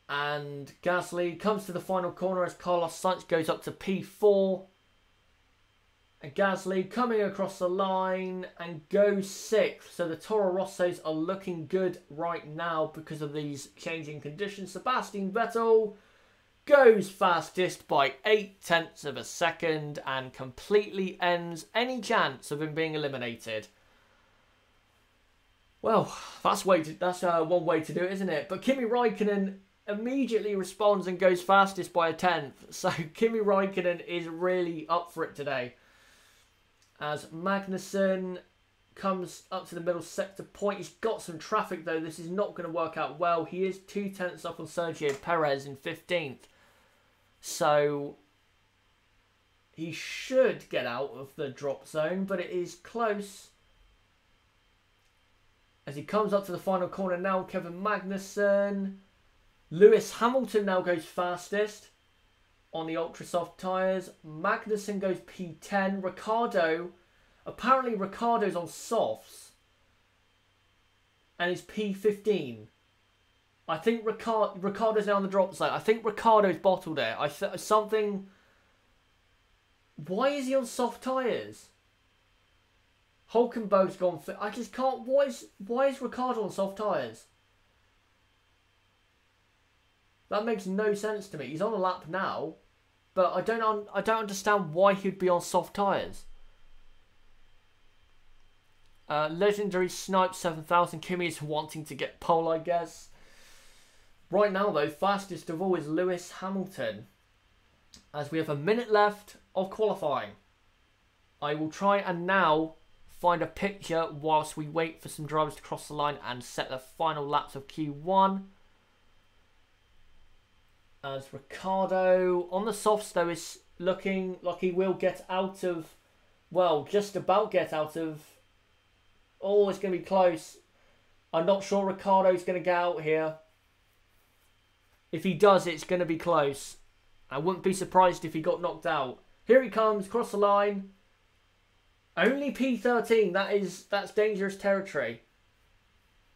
And Gasly comes to the final corner as Carlos Sainz goes up to P4. And Gasly coming across the line and goes 6th. So the Toro Rossos are looking good right now because of these changing conditions. Sebastian Vettel goes fastest by 0.8 of a second and completely ends any chance of him being eliminated. Well, that's one way to do it, isn't it? But Kimi Raikkonen immediately responds and goes fastest by 0.1. So Kimi Raikkonen is really up for it today. As Magnussen comes up to the middle sector point. He's got some traffic though. This is not going to work out well. He is 0.2 up on Sergio Perez in 15th. So he should get out of the drop zone, but it is close. As he comes up to the final corner now, Kevin Magnussen. Lewis Hamilton now goes fastest on the ultra soft tyres. Magnussen goes P10. Apparently Ricciardo's on softs and is P15. I think Ricciardo's now on the drop zone. I think Ricciardo's bottled it. Why is he on soft tyres? Hulkenberg's gone fit. I just can't. Why is Ricciardo on soft tyres? That makes no sense to me. He's on a lap now, but I don't understand why he'd be on soft tyres. Legendary Snipe 7000. Kimi is wanting to get pole, I guess. Right now, though, fastest of all is Lewis Hamilton. As we have a minute left of qualifying. I will try and now find a picture whilst we wait for some drivers to cross the line and set the final laps of Q1. As Ricciardo on the softs though is looking like he will get out of, well, just about get out of. Oh, it's going to be close. I'm not sure Ricciardo's going to get out here. If he does, it's going to be close. I wouldn't be surprised if he got knocked out. Here he comes, cross the line. Only P13. That's dangerous territory.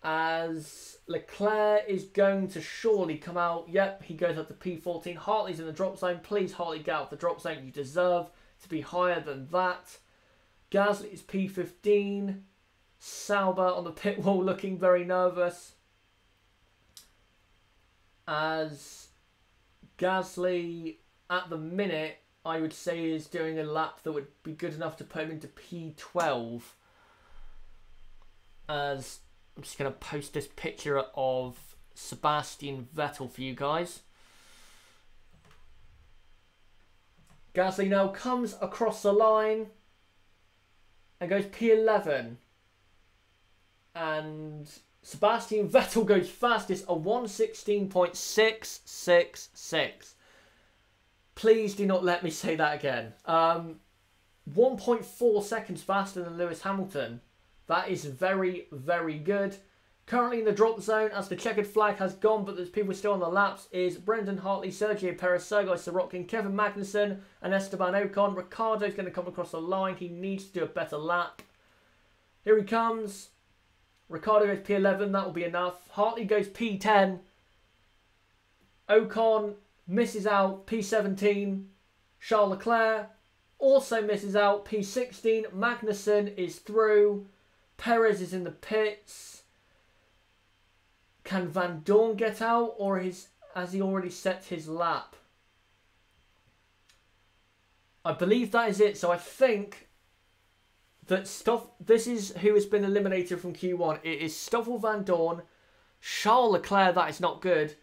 As Leclerc is going to surely come out. Yep, he goes up to P14. Hartley's in the drop zone. Please, Hartley, get out of the drop zone. You deserve to be higher than that. Gasly is P15. Sauber on the pit wall looking very nervous. As Gasly, at the minute, I would say is doing a lap that would be good enough to put him into P12. As I'm just going to post this picture of Sebastian Vettel for you guys. Gasly now comes across the line and goes P11. And Sebastian Vettel goes fastest, a 1:16.666. Please do not let me say that again. 1.4 seconds faster than Lewis Hamilton. That is very, very good. Currently in the drop zone, as the checkered flag has gone, but there's people still on the laps, is Brendan Hartley, Sergio Perez, Sergei Sorokin, Kevin Magnussen, and Esteban Ocon. Ricciardo's going to come across the line. He needs to do a better lap. Here he comes. Ricciardo goes P11. That will be enough. Hartley goes P10. Ocon misses out. P17. Charles Leclerc also misses out. P16. Magnussen is through. Perez is in the pits. Can Van Dorn get out, or has he already set his lap? I believe that is it. So I think that this is who has been eliminated from Q1. It is Stoffel Van Dorn, Charles Leclerc, that is not good.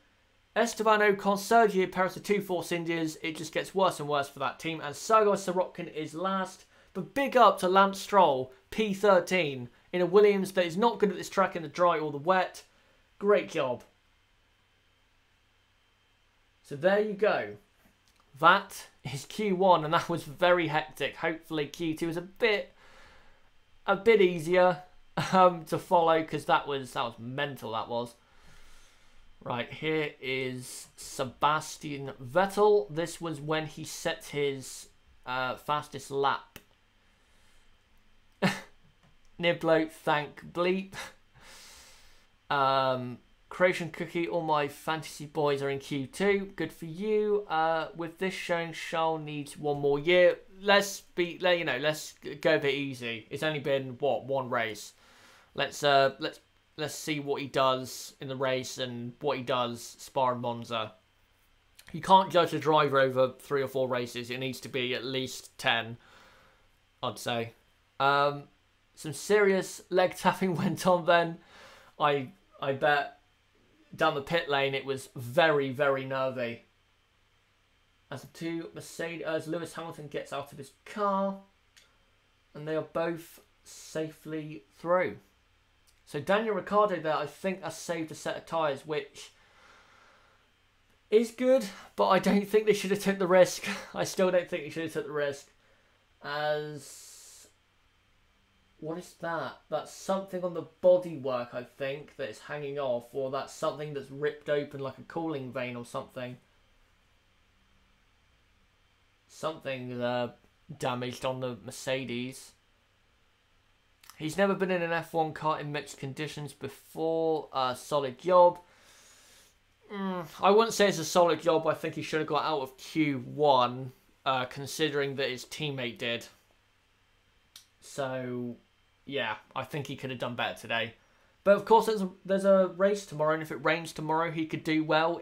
Esteban Ocon, Sergio Perez, the 2 Force Indias. It just gets worse and worse for that team. And Sergei Sorokin is last. But big up to Lance Stroll, P13, in a Williams that is not good at this track in the dry or the wet. Great job. So there you go. That is Q1, and that was very hectic. Hopefully Q2 is a bit easier to follow, because that was mental, that was. Right, here is Sebastian Vettel. This was when he set his fastest lap. Niblo, thank bleep. Creation Cookie, all my fantasy boys are in Q2. Good for you. With this showing, Charles needs one more year. Let's go a bit easy. It's only been what, one race. Let's see what he does in the race and what he does Spa and Monza. You can't judge a driver over 3 or 4 races. It needs to be at least 10, I'd say. Some serious leg tapping went on then. I bet down the pit lane it was very, very nervy. As Lewis Hamilton gets out of his car, and they are both safely through. So Daniel Ricciardo there, I think, has saved a set of tyres, which is good, but I don't think they should have took the risk. I still don't think they should have took the risk. What is that? That's something on the bodywork, I think, that is hanging off, or that's something that's ripped open like a cooling vein or something. Something damaged on the Mercedes. He's never been in an F1 car in mixed conditions before. Solid job. I wouldn't say it's a solid job. I think he should have got out of Q1, considering that his teammate did. So, yeah, I think he could have done better today. But of course, there's a race tomorrow, and if it rains tomorrow, he could do well.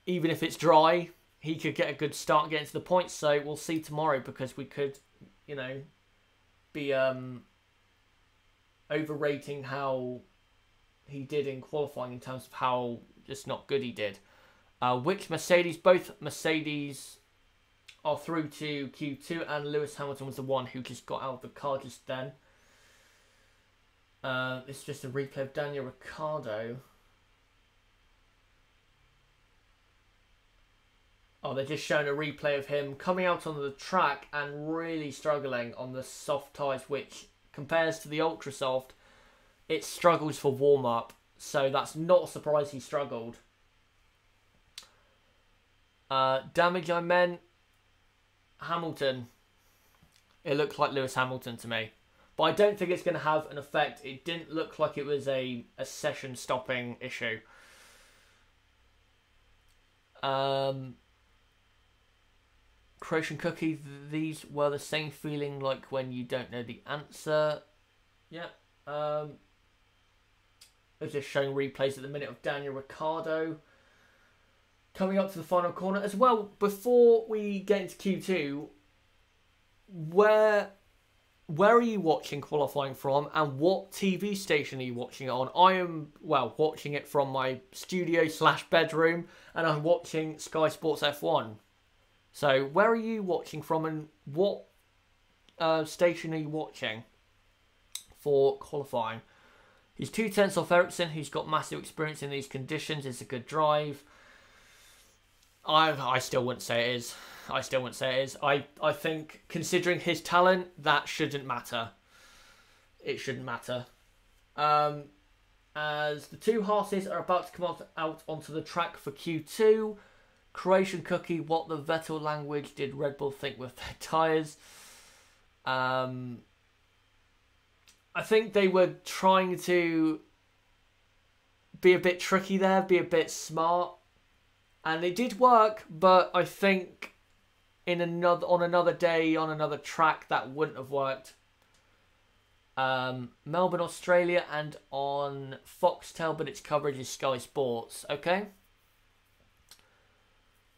Even if it's dry, he could get a good start getting to the points. So we'll see tomorrow, because we could, be overrating how he did in qualifying in terms of how just not good he did. Which Mercedes? Both Mercedes are through to Q2, and Lewis Hamilton was the one who just got out of the car just then. It's just a replay of Daniel Ricciardo. Oh, they're just showing a replay of him coming out onto the track and really struggling on the soft tyres, which compares to the ultra soft, it struggles for warm-up. So that's not a surprise he struggled. Damage, I meant Hamilton. It looked like Lewis Hamilton to me. But I don't think it's going to have an effect. It didn't look like it was a session stopping issue. Croatian Cookie, these were the same feeling like when you don't know the answer. Yeah. They're just showing replays at the minute of Daniel Ricciardo coming up to the final corner. As well, before we get into Q2, where are you watching qualifying from, and what TV station are you watching it on? I am, watching it from my studio/bedroom, and I'm watching Sky Sports F1. So, where are you watching from, and what station are you watching for qualifying? He's 2/10 off Ericsson, who's got massive experience in these conditions. It's a good drive. I still wouldn't say it is. I think, considering his talent, that shouldn't matter. It shouldn't matter. As the two horses are about to come out onto the track for Q2, Croatian Cookie, what the Vettel language did Red Bull think with their tyres? I think they were trying to be a bit tricky there, be a bit smart. And it did work, but I think on another day, on another track, that wouldn't have worked. Melbourne, Australia, and on Foxtel, but its coverage is Sky Sports. Okay.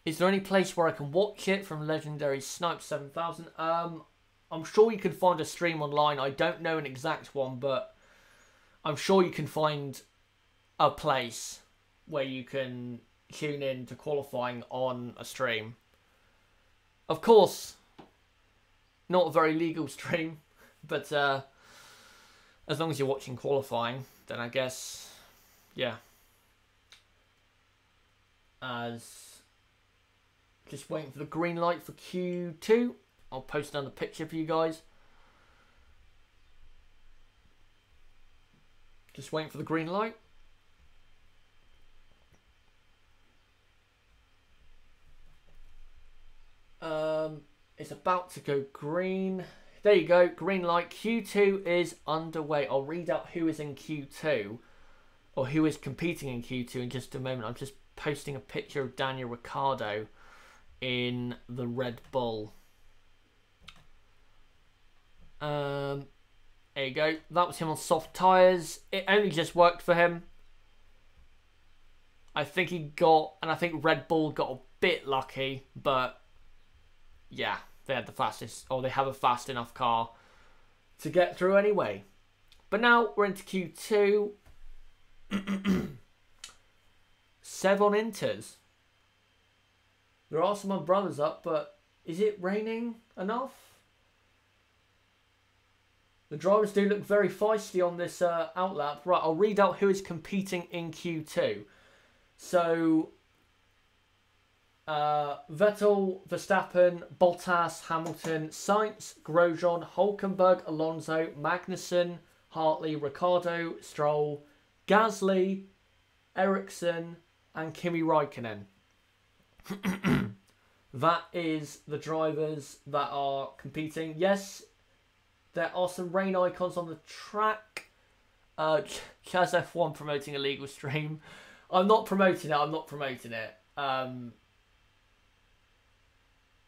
Is there any place where I can watch it from Legendary Snipe 7000? I'm sure you can find a stream online. I don't know an exact one, but I'm sure you can find a place where you can tune in to qualifying on a stream. Of course, not a very legal stream, but as long as you're watching qualifying, then I guess, yeah. Just waiting for the green light for Q2. I'll post another picture for you guys. Just waiting for the green light. is about to go green. There you go, green light. Q2 is underway. I'll read out who is in Q2, or who is competing in Q2 in just a moment. I'm just posting a picture of Daniel Ricciardo in the Red Bull. There you go. That was him on soft tyres. It only just worked for him. I think he got, and I think Red Bull got a bit lucky, but yeah, they had the fastest, or they have a fast enough car to get through anyway. But now we're into Q2. Sev on Inters. There are some umbrellas up, but is it raining enough? The drivers do look very feisty on this outlap. Right, I'll read out who is competing in Q2. So, Vettel, Verstappen, Bottas, Hamilton, Sainz, Grosjean, Hülkenberg, Alonso, Magnussen, Hartley, Ricciardo, Stroll, Gasly, Ericsson, and Kimi Räikkönen. That is the drivers that are competing. Yes, there are some rain icons on the track. Chaz F1 promoting a legal stream. I'm not promoting it. I'm not promoting it.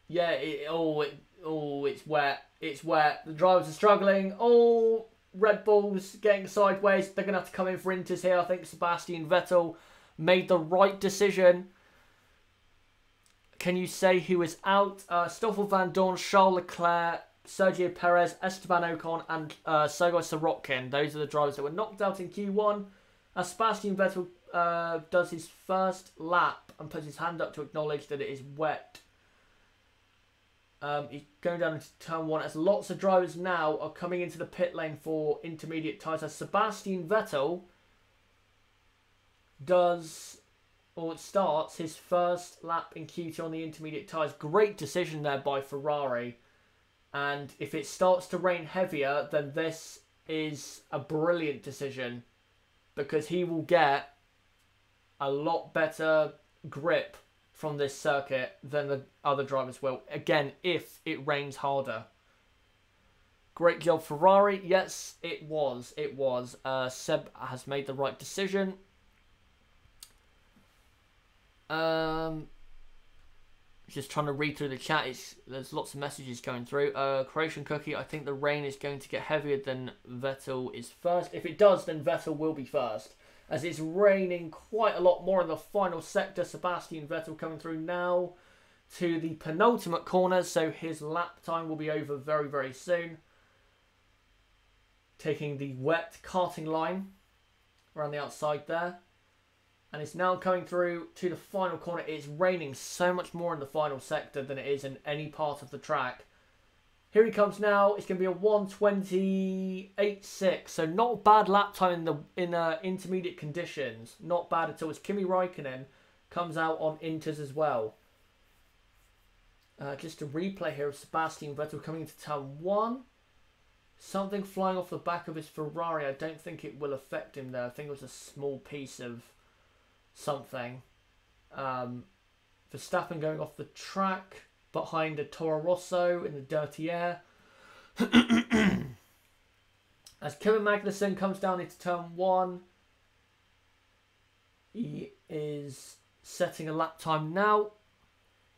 Yeah. It's wet. It's wet. The drivers are struggling. Oh, Red Bull's getting sideways. They're gonna have to come in for Inters here. I think Sebastian Vettel made the right decision. Can you say who is out? Stoffel Van Dorn, Charles Leclerc, Sergio Perez, Esteban Ocon, and Sergei Sorokin. Those are the drivers that were knocked out in Q1. Sebastian Vettel does his first lap and puts his hand up to acknowledge that it is wet. He's going down into turn 1 as lots of drivers now are coming into the pit lane for intermediate tyres. As Sebastian Vettel starts his first lap in Q2 on the intermediate tyres. Great decision there by Ferrari. And if it starts to rain heavier, then this is a brilliant decision, because he will get a lot better grip from this circuit than the other drivers will. Again, if it rains harder. Great job, Ferrari. Yes, it was. It was. Seb has made the right decision. Just trying to read through the chat. There's lots of messages going through. Croatian Cookie, I think the rain is going to get heavier than Vettel is first. If it does, then Vettel will be first, as it's raining quite a lot more in the final sector. Sebastian Vettel coming through now to the penultimate corner, so his lap time will be over very, very soon. Taking the wet karting line around the outside there. And it's now coming through to the final corner. It's raining so much more in the final sector than it is in any part of the track. Here he comes now. It's going to be a 1:28.6. So not a bad lap time in intermediate conditions. Not bad at all. As Kimi Räikkönen comes out on Inters as well. Just a replay here of Sebastian Vettel coming into turn 1. Something flying off the back of his Ferrari. I don't think it will affect him there. I think it was a small piece of something. Verstappen going off the track behind a Toro Rosso in the dirty air. As Kevin Magnussen comes down into turn 1, he is setting a lap time now.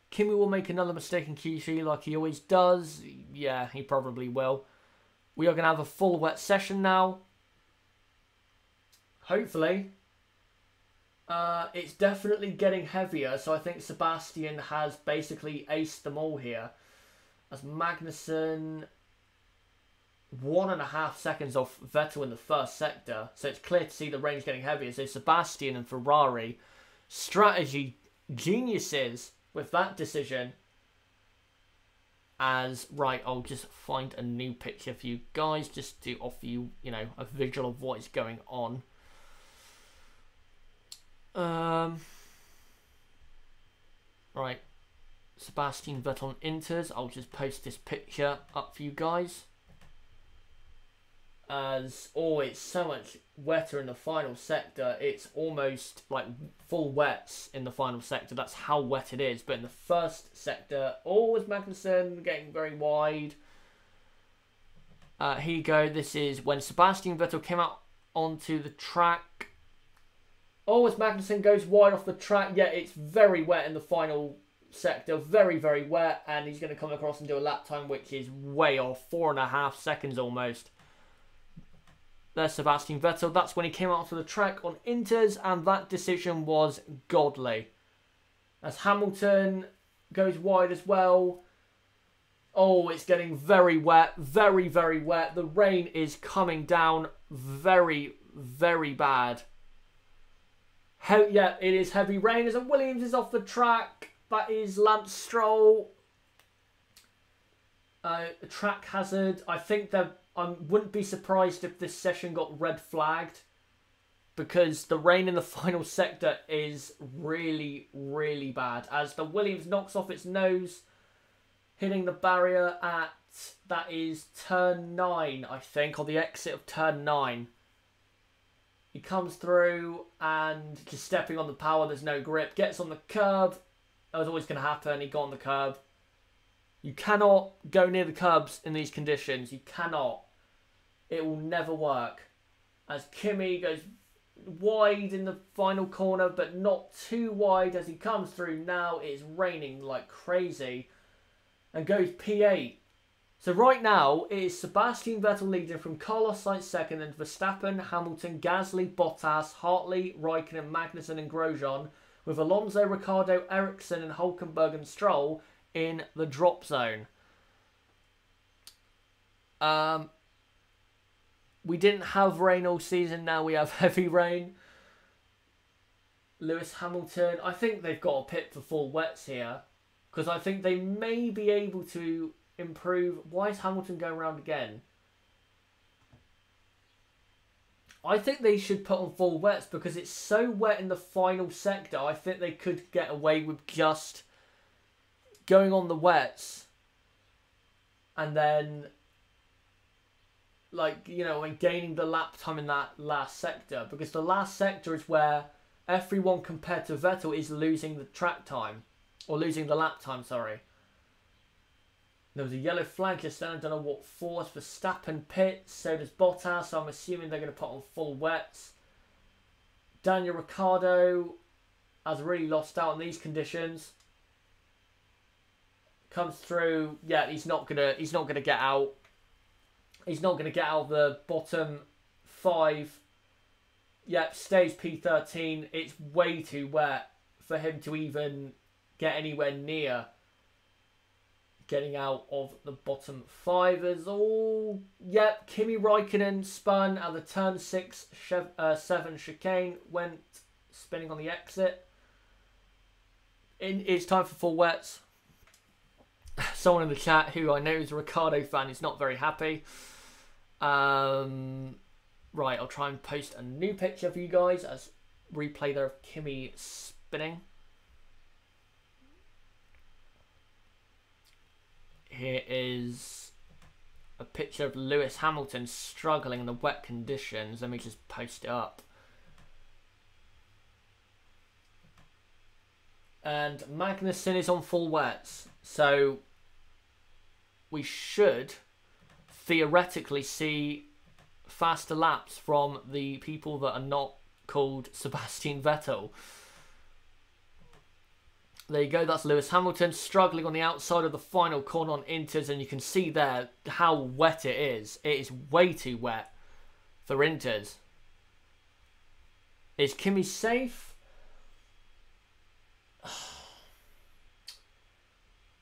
Kimi will make another mistake in Q3 like he always does. Yeah, he probably will. We are going to have a full wet session now. Hopefully. It's definitely getting heavier, so I think Sebastian has basically aced them all here. As Magnussen 1.5 seconds off Vettel in the first sector, so it's clear to see the range getting heavier. So Sebastian and Ferrari, strategy geniuses with that decision. As, right, I'll just find a new picture for you guys, just to offer you, a visual of what is going on. Right, Sebastian Vettel on Inters. I'll just post this picture up for you guys. as, oh, it's so much wetter in the final sector. It's almost like full wets in the final sector. That's how wet it is. But in the first sector, oh, is Magnussen getting very wide. Here you go. This is when Sebastian Vettel came out onto the track. Oh, as Magnussen goes wide off the track. Yeah, it's very wet in the final sector. Very, very wet. And he's going to come across and do a lap time, which is way off. 4.5 seconds almost. There's Sebastian Vettel. That's when he came out onto the track on Inters. And that decision was godly. As Hamilton goes wide as well. Oh, it's getting very wet. Very, very wet. The rain is coming down very, very bad. Yeah, it is heavy rain as Williams is off the track. That is Lance Stroll. Track hazard. I think that I wouldn't be surprised if this session got red flagged, because the rain in the final sector is really, really bad. As the Williams knocks off its nose, hitting the barrier at, that is turn 9, I think, or the exit of turn 9. He comes through and just stepping on the power, there's no grip. Gets on the curb. That was always going to happen. He got on the curb. You cannot go near the curbs in these conditions. You cannot. It will never work. As Kimi goes wide in the final corner, but not too wide as he comes through. Now it's raining like crazy. And goes P8. So right now, it is Sebastian Vettel leading from Carlos Sainz second, and Verstappen, Hamilton, Gasly, Bottas, Hartley, Raikkonen, Magnussen and Grosjean, with Alonso, Ricciardo, Ericsson and Hülkenberg and Stroll in the drop zone. We didn't have rain all season, now we have heavy rain. Lewis Hamilton, I think they've got a pit for full wets here, because I think they may be able to improve. Why is Hamilton going around again? I think they should put on full wets because it's so wet in the final sector. I think they could get away with just going on the wets and then, like, you know, and gaining the lap time in that last sector, because the last sector is where everyone compared to Vettel is losing the track time, or losing the lap time, sorry. There was a yellow flag just then. I don't know what for. Verstappen pits. So does Bottas. So I'm assuming they're going to put on full wets. Daniel Ricciardo has really lost out in these conditions. Comes through. Yeah, he's not gonna get out. He's not gonna get out of the bottom 5. Yep, stays P13. It's way too wet for him to even get anywhere near getting out of the bottom 5 is all. Yep, Kimi Raikkonen spun at the turn 6, 7 chicane, went spinning on the exit. It's time for full wets. Someone in the chat who I know is a Ricciardo fan is not very happy. Right, I'll try and post a new picture for you guys as replay there of Kimi spinning. Here is a picture of Lewis Hamilton struggling in the wet conditions. Let me just post it up. And Magnussen is on full wets. So we should theoretically see faster laps from the people that are not called Sebastian Vettel. There you go, that's Lewis Hamilton struggling on the outside of the final corner on Inters, and you can see there how wet it is. It is way too wet for Inters. Is Kimi safe?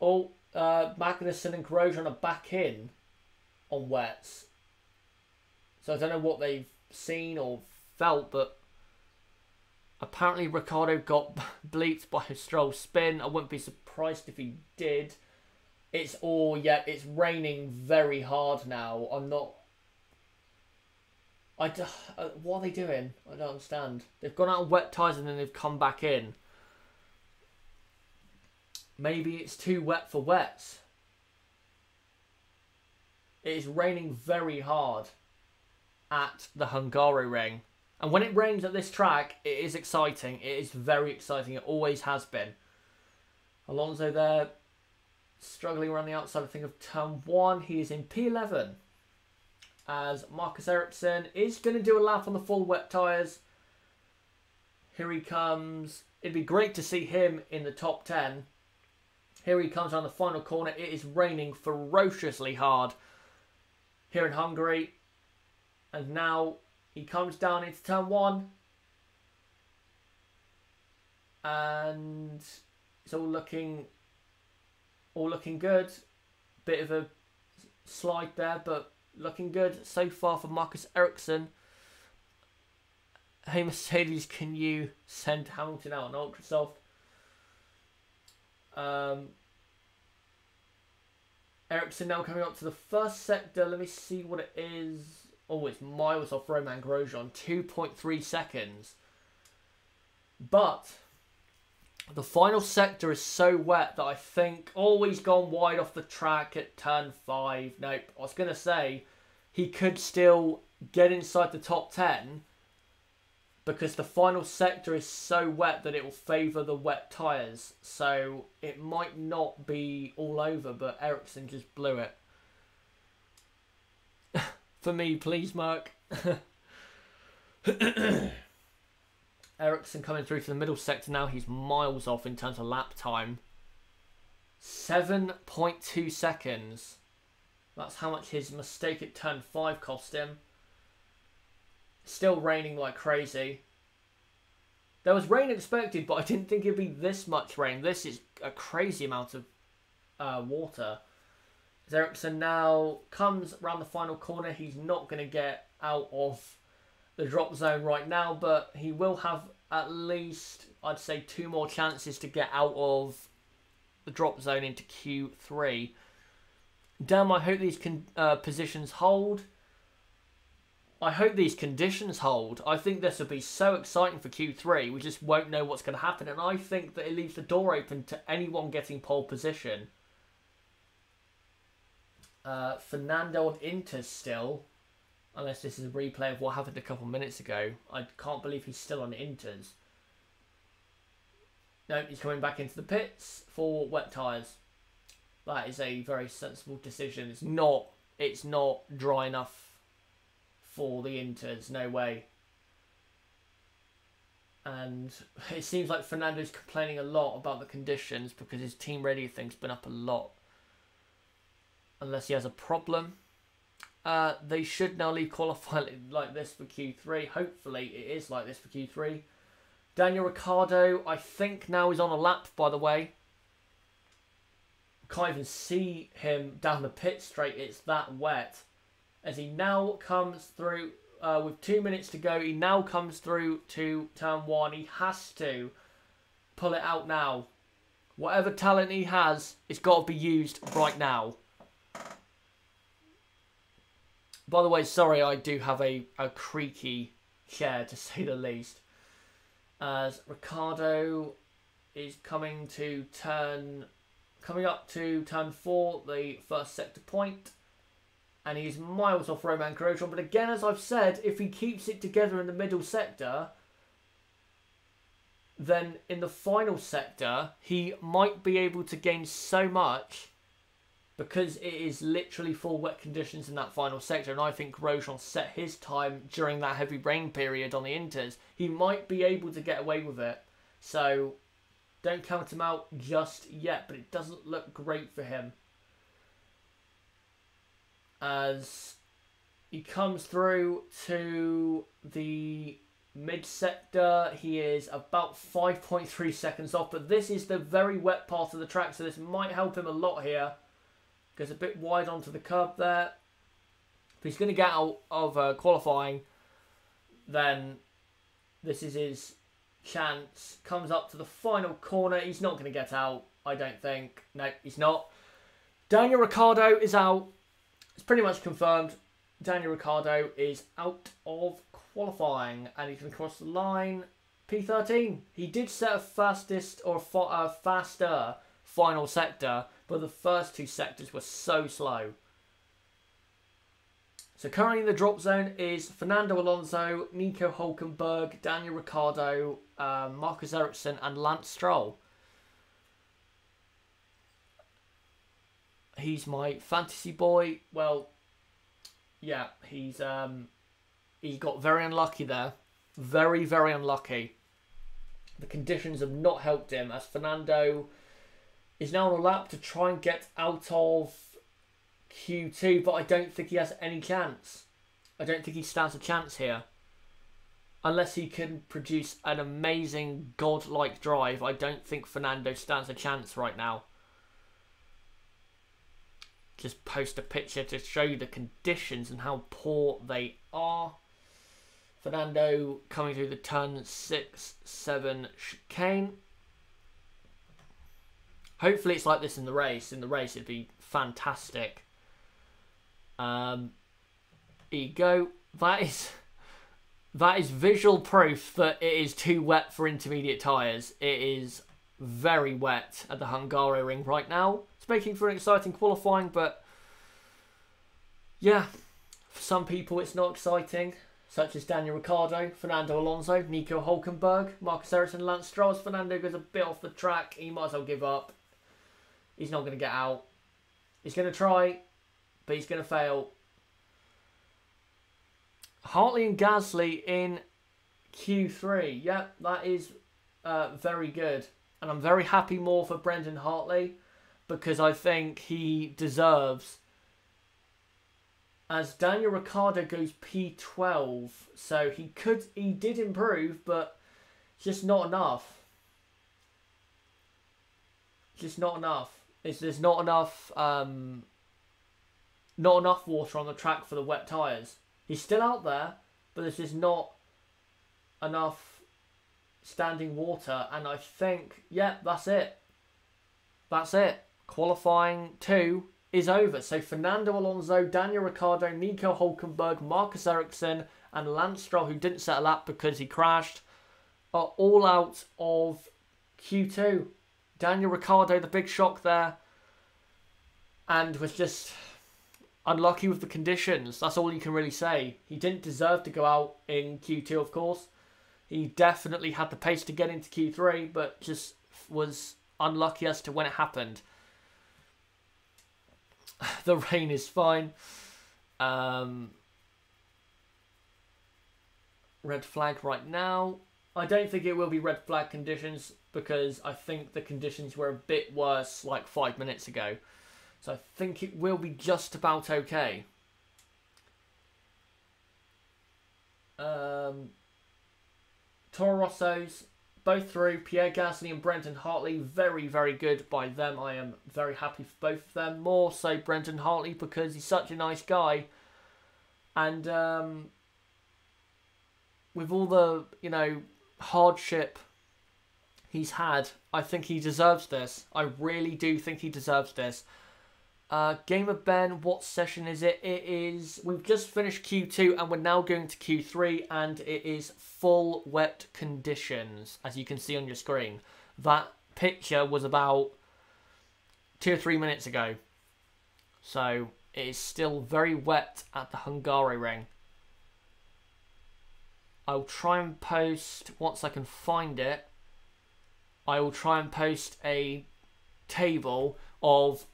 Oh, Magnussen and Grosjean are back in on wets. So I don't know what they've seen or felt, but apparently Ricciardo got bleeped by a Stroll spin. I wouldn't be surprised if he did. It's all, yeah, it's raining very hard now. I'm not... what are they doing? I don't understand. They've gone out on wet tyres and then they've come back in. Maybe it's too wet for wets. It is raining very hard. at the Hungaroring. And when it rains at this track, it is exciting. It is very exciting. It always has been. Alonso there, struggling around the outside, I think, of turn 1. He is in P11. As Marcus Ericsson is going to do a lap on the full wet tyres. Here he comes. It'd be great to see him in the top 10. Here he comes around the final corner. It is raining ferociously hard here in Hungary. And now he comes down into turn 1. And it's all looking good. Bit of a slide there, but looking good so far for Marcus Ericsson. Hey Mercedes, can you send Hamilton out on ultra soft? Ericsson now coming up to the first sector. Let me see what it is. Oh, it's miles off Romain Grosjean, 2.3 seconds. But the final sector is so wet that I think, oh, he's gone wide off the track at turn 5. Nope, I was going to say he could still get inside the top 10 because the final sector is so wet that it will favour the wet tyres. So it might not be all over, but Ericsson just blew it. For me, please, Mark. Ericsson coming through to the middle sector now. He's miles off in terms of lap time. 7.2 seconds. That's how much his mistake at turn 5 cost him. Still raining like crazy. There was rain expected, but I didn't think it'd be this much rain. This is a crazy amount of water. As Ericsson now comes around the final corner, he's not going to get out of the drop zone right now, but he will have at least, I'd say, 2 more chances to get out of the drop zone into Q3. Damn, I hope these positions hold. I hope these conditions hold. I think this will be so exciting for Q3. We just won't know what's going to happen. And I think that it leaves the door open to anyone getting pole position. Fernando on Inter still. Unless this is a replay of what happened a couple minutes ago. I can't believe he's still on Inters. No, he's coming back into the pits for wet tyres. That is a very sensible decision. It's not dry enough for the Inters, no way. And it seems like Fernando's complaining a lot about the conditions because his team radio thing's been up a lot. Unless he has a problem. They should now leave qualifying like this for Q3. Hopefully it is like this for Q3. Daniel Ricciardo, I think now is on a lap, by the way. Can't even see him down the pit straight. It's that wet. As he now comes through with 2 minutes to go. He now comes through to turn 1. He has to pull it out now. Whatever talent he has, it's got to be used right now. By the way, sorry, I do have a creaky chair, to say the least. As Ricciardo is coming up to turn 4, the first sector point. And he's miles off Romain Grosjean. But again, as I've said, if he keeps it together in the middle sector, then in the final sector, he might be able to gain so much because it is literally full wet conditions in that final sector. And I think Grosjean set his time during that heavy rain period on the Inters. He might be able to get away with it. So don't count him out just yet. But it doesn't look great for him. As he comes through to the mid-sector, he is about 5.3 seconds off. But this is the very wet part of the track, so this might help him a lot here. Goes a bit wide onto the curb there. If he's going to get out of qualifying, then this is his chance. Comes up to the final corner. He's not going to get out, I don't think. No, he's not. Daniel Ricciardo is out. It's pretty much confirmed. Daniel Ricciardo is out of qualifying and he can cross the line. P13. He did set a fastest or a faster final sector, but the first 2 sectors were so slow. So currently in the drop zone is Fernando Alonso, Nico Hülkenberg, Daniel Ricciardo, Marcus Ericsson and Lance Stroll. He's my fantasy boy. Well, yeah, he got very unlucky there. Very, very unlucky. The conditions have not helped him, as Fernando is now on a lap to try and get out of Q2, but I don't think he has any chance. I don't think he stands a chance here. Unless he can produce an amazing godlike drive, I don't think Fernando stands a chance right now. Just post a picture to show you the conditions and how poor they are. Fernando coming through the turn 6, 7 chicane. Hopefully it's like this in the race. In the race it'd be fantastic. Here you go. That is visual proof that it is too wet for intermediate tyres. It is very wet at the Hungary ring right now. It's making for an exciting qualifying, but yeah, for some people it's not exciting, such as Daniel Ricciardo, Fernando Alonso, Nico Hülkenberg, Marcus Ericsson, Lance Stroll. As Fernando goes a bit off the track, he might as well give up. He's not going to get out. He's going to try, but he's going to fail. Hartley and Gasly in Q3. Yep, that is very good. And I'm very happy more for Brendan Hartley, because I think he deserves, as Daniel Ricciardo goes P12. So he did improve, but just not enough. Just not enough. There's not enough water on the track for the wet tyres. He's still out there, but there's just not enough standing water. And I think, yeah, that's it. That's it. Qualifying 2 is over. So Fernando Alonso, Daniel Ricciardo, Nico Hülkenberg, Marcus Ericsson and Lance Stroll, who didn't set a lap because he crashed, are all out of Q2. Daniel Ricciardo, the big shock there, and was just unlucky with the conditions. That's all you can really say. He didn't deserve to go out in Q2, of course. He definitely had the pace to get into Q3, but just was unlucky as to when it happened. The rain is fine. Red flag right now. I don't think it will be red flag conditions, because I think the conditions were a bit worse like 5 minutes ago. So I think it will be just about okay. Toro Rosso's both through. Pierre Gasly and Brendan Hartley, very, very good by them. I am very happy for both of them. More so Brendan Hartley, because he's such a nice guy. And with all the, hardship he's had, I think he deserves this. I really do think he deserves this. Game of Ben, what session is it? It is, we've just finished Q2 and we're now going to Q3, and it is full wet conditions, as you can see on your screen. That picture was about 2 or 3 minutes ago. So it is still very wet at the Hungary ring. I'll try and post, once I can find it, I will try and post a table of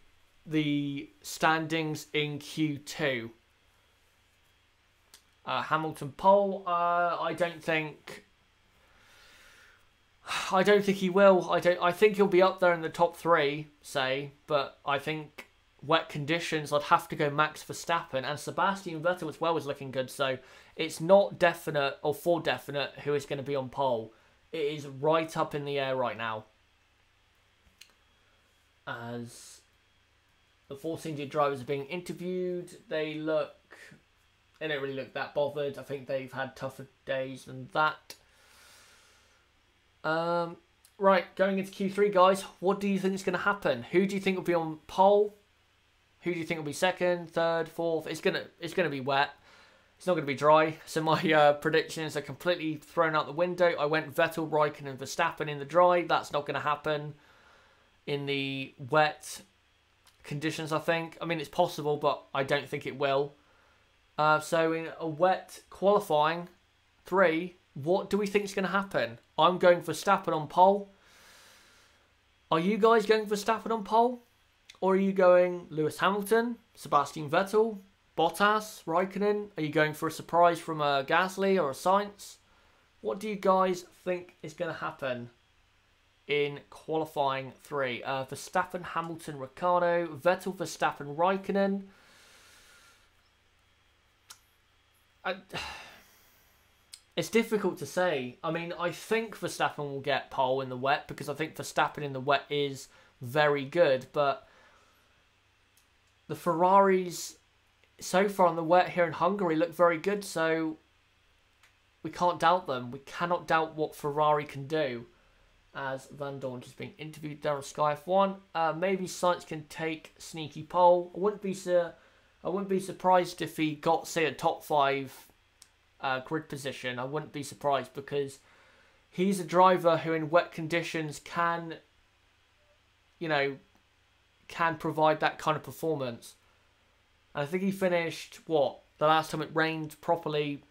the standings in Q2. Hamilton pole, I don't think he will. I think he'll be up there in the top 3, say, but I think wet conditions, I'd have to go Max Verstappen, and Sebastian Vettel as well was looking good, so it's not definite or for definite who is going to be on pole. It is right up in the air right now, as the Force India drivers are being interviewed. They don't really look that bothered. I think they've had tougher days than that. Right, going into Q3, guys, what do you think is going to happen? Who do you think will be on pole? Who do you think will be second, third, fourth? It's gonna be wet. It's not going to be dry. So my predictions are completely thrown out the window. I went Vettel, Raikkonen and Verstappen in the dry. That's not going to happen in the wet conditions, I think. I mean, it's possible, but I don't think it will. So in a wet qualifying 3, what do we think is going to happen? I'm going for Verstappen on pole. Are you guys going for Verstappen on pole? Or are you going Lewis Hamilton, Sebastian Vettel, Bottas, Raikkonen? Are you going for a surprise from a Gasly or a Sainz? What do you guys think is going to happen in qualifying 3? Verstappen, Hamilton, Ricciardo, Vettel, Verstappen, Raikkonen. It's difficult to say. I mean, I think Verstappen will get pole in the wet because I think Verstappen in the wet is very good. But the Ferraris so far on the wet here in Hungary look very good. So we can't doubt them. We cannot doubt what Ferrari can do. As Van Dorn just being interviewed there on Sky F1. Maybe Sainz can take sneaky pole. I wouldn't be surprised if he got, say, a top 5 grid position. I wouldn't be surprised because he's a driver who in wet conditions can, can provide that kind of performance. And I think he finished, the last time it rained properly,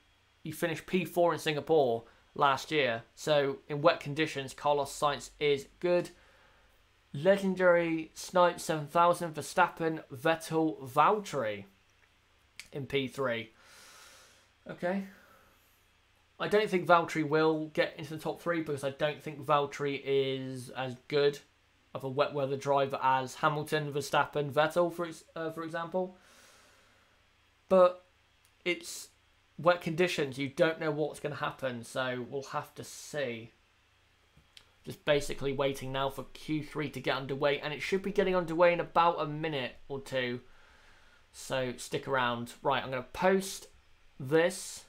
he finished P4 in Singapore last year. So in wet conditions, Carlos Sainz is good. Legendary Snipe 7000, Verstappen, Vettel, Valtteri in P3. Okay. I don't think Valtteri will get into the top 3 because I don't think Valtteri is as good of a wet weather driver as Hamilton, Verstappen, Vettel, for example. But it's wet conditions. You don't know what's going to happen, so we'll have to see. Just basically waiting now for Q3 to get underway, and it should be getting underway in about a minute or 2. So stick around. Right, I'm going to post this.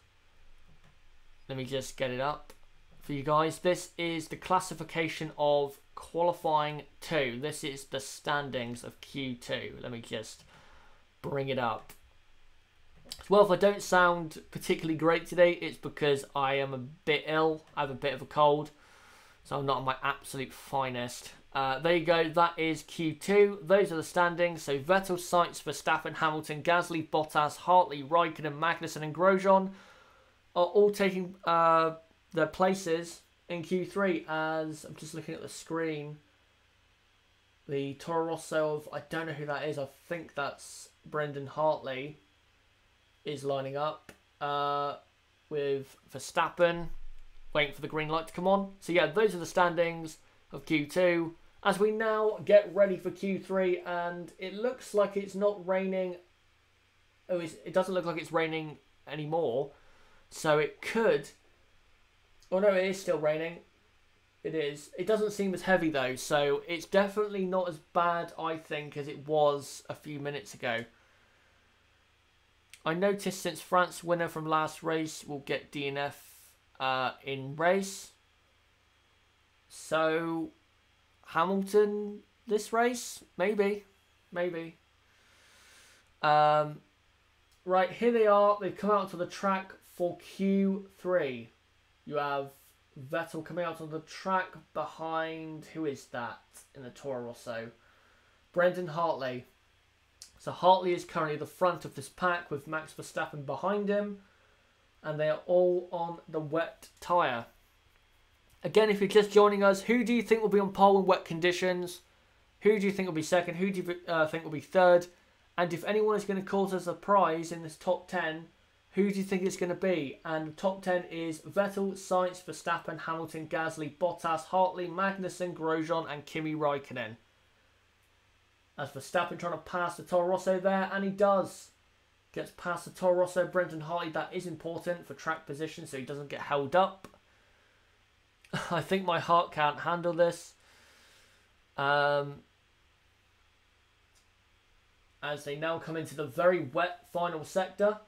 Let me just get it up for you guys. This is the classification of qualifying 2. This is the standings of Q2. Let me just bring it up. Well, if I don't sound particularly great today, it's because I am a bit ill. I have a bit of a cold, so I'm not on my absolute finest. There you go. That is Q2. Those are the standings. So Vettel, Sainz, Verstappen, Hamilton, Gasly, Bottas, Hartley, Raikkonen, Magnussen and Grosjean are all taking their places in Q3. As I'm just looking at the screen, the Toro Rosso of, I don't know who that is. I think that's Brendan Hartley is lining up with Verstappen, waiting for the green light to come on. So yeah, those are the standings of Q2 as we now get ready for Q3, and it looks like it's not raining. Oh, it doesn't look like it's raining anymore, so it could. Oh no, it is still raining. It is. It doesn't seem as heavy though, so it's definitely not as bad, I think, as it was a few minutes ago. I noticed since France winner from last race will get DNF in race. So Hamilton this race? Maybe. Maybe. Right, here they are. They've come out to the track for Q3. You have Vettel coming out on the track behind, who is that in the Toro Rosso? Brendan Hartley. So Hartley is currently the front of this pack with Max Verstappen behind him. And they are all on the wet tyre. Again, if you're just joining us, who do you think will be on pole in wet conditions? Who do you think will be second? Who do you think will be third? And if anyone is going to cause us a prize in this top 10, who do you think it's going to be? And the top 10 is Vettel, Sainz, Verstappen, Hamilton, Gasly, Bottas, Hartley, Magnussen, Grosjean and Kimi Raikkonen. As Verstappen trying to pass the Toro Rosso there, and he does. Gets past the Toro Rosso, Brendan Hartley. That is important for track position so he doesn't get held up. I think my heart can't handle this. As they now come into the very wet final sector.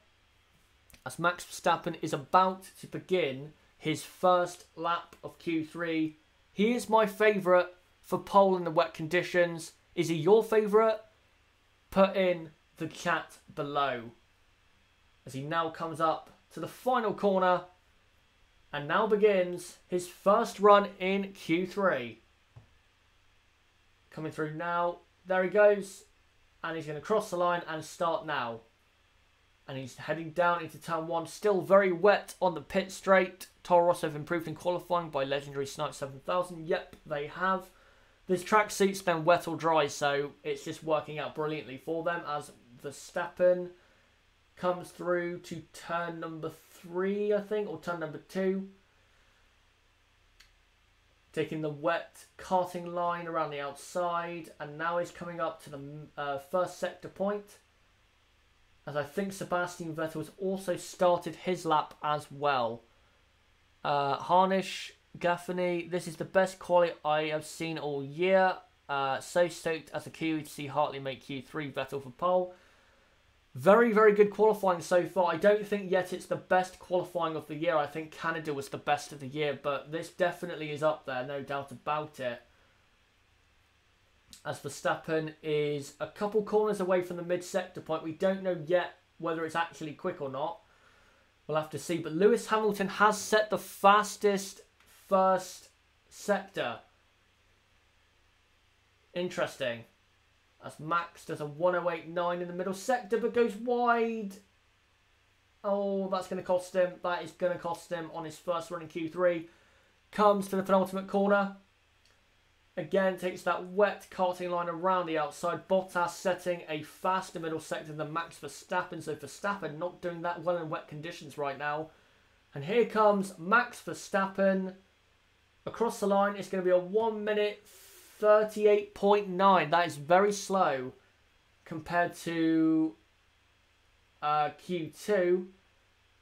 As Max Verstappen is about to begin his first lap of Q3. He is my favourite for pole in the wet conditions. Is he your favourite? Put in the chat below. As he now comes up to the final corner. And now begins his first run in Q3. Coming through now. There he goes. And he's going to cross the line and start now. And he's heading down into turn 1. Still very wet on the pit straight. Toro Rosso have improved in qualifying by legendary Snipe 7000. Yep, they have. This track suits them wet or dry, so it's just working out brilliantly for them as Verstappen comes through to turn number 3, I think, or turn number 2. Taking the wet karting line around the outside, and now he's coming up to the first sector point. As I think Sebastian Vettel has also started his lap as well. Harnish, Gaffney, this is the best quali I have seen all year. So stoked as a Kiwi to see Hartley make Q3, Vettel for pole. Very, very good qualifying so far. I don't think yet it's the best qualifying of the year. I think Canada was the best of the year, but this definitely is up there, no doubt about it. As Verstappen is a couple corners away from the mid-sector point. We don't know yet whether it's actually quick or not. We'll have to see. But Lewis Hamilton has set the fastest first sector. Interesting. As Max does a 1:08.9 in the middle sector, but goes wide. Oh, that's going to cost him. That is going to cost him on his first run in Q3. Comes to the penultimate corner. Again, takes that wet karting line around the outside. Bottas setting a faster middle sector than Max Verstappen. So Verstappen not doing that well in wet conditions right now. And here comes Max Verstappen. Across the line, it's going to be a 1 minute 38.9. That is very slow compared to Q2.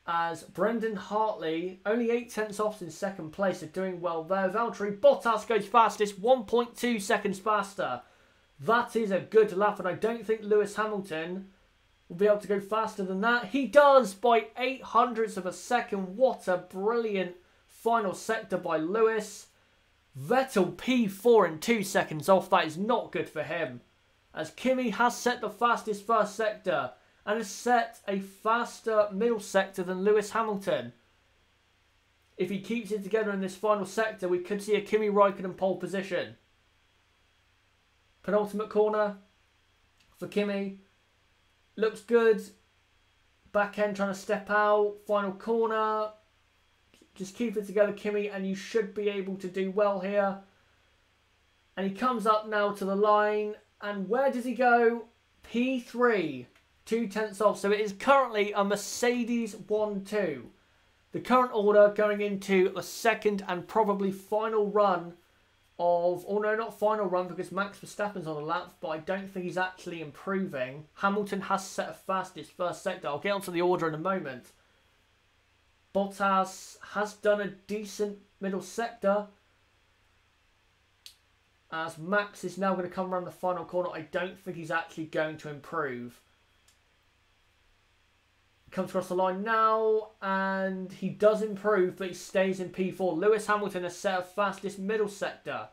As Brendan Hartley, only 0.8 off in second place, are doing well there. Valtteri Bottas goes fastest, 1.2 seconds faster. That is a good lap, and I don't think Lewis Hamilton will be able to go faster than that. He does by 0.08 of a second. What a brilliant final sector by Lewis. Vettel P4 and 2 seconds off. That is not good for him. As Kimi has set the fastest first sector and has set a faster middle sector than Lewis Hamilton. If he keeps it together in this final sector, we could see a Kimi Raikkonen pole position. Penultimate corner for Kimi. Looks good. Back end trying to step out. Final corner. Just keep it together, Kimi, and you should be able to do well here. And he comes up now to the line. And where does he go? P3. 0.2 off. So it is currently a Mercedes 1-2. The current order going into the second and probably final run of... Oh no, not final run because Max Verstappen's on the lap, but I don't think he's actually improving. Hamilton has set a fastest first sector. I'll get onto the order in a moment. Bottas has done a decent middle sector. As Max is now going to come around the final corner, I don't think he's actually going to improve. Comes across the line now, and he does improve, but he stays in P4. Lewis Hamilton has set a fastest middle sector.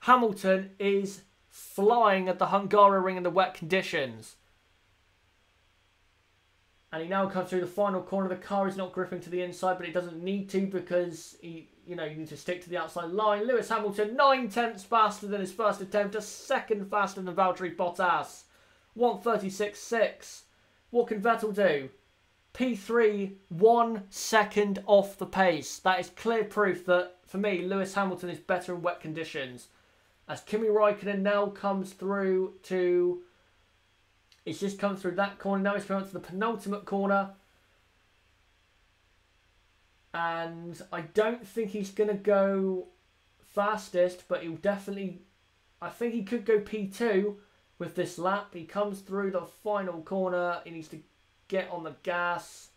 Hamilton is flying at the Hungaroring in the wet conditions. And he now comes through the final corner. The car is not gripping to the inside, but it doesn't need to because you need to stick to the outside line. Lewis Hamilton, 0.9 faster than his first attempt, a second faster than Valtteri Bottas. 1:36.6. What can Vettel do? P3, 1 second off the pace. That is clear proof that, for me, Lewis Hamilton is better in wet conditions. As Kimi Raikkonen now comes through to... It's just come through that corner. Now he's coming up to the penultimate corner. And I don't think he's going to go fastest, but he'll definitely... I think he could go P2 with this lap. He comes through the final corner. He needs to get on the gas.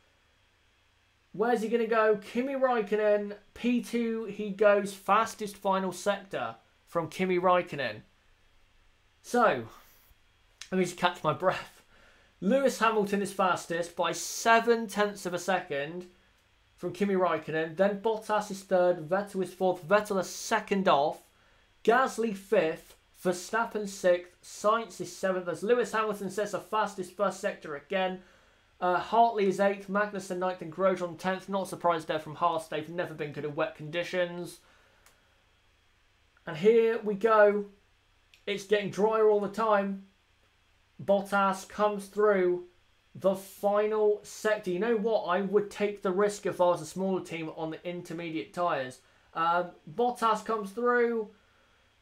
Where's he going to go? Kimi Raikkonen, P2, he goes fastest final sector from Kimi Raikkonen. So, let me just catch my breath. Lewis Hamilton is fastest by 0.7 of a second from Kimi Raikkonen. Then Bottas is third, Vettel is fourth, Vettel a second off. Gasly fifth, Verstappen sixth, Sainz is seventh. As Lewis Hamilton sets the fastest first sector again. Hartley is 8th, Magnussen 9th and Grosjean 10th. Not surprised there from Haas. They've never been good in wet conditions. And here we go. It's getting drier all the time. Bottas comes through the final sector. You know what? I would take the risk if I was a smaller team on the intermediate tyres. Bottas comes through.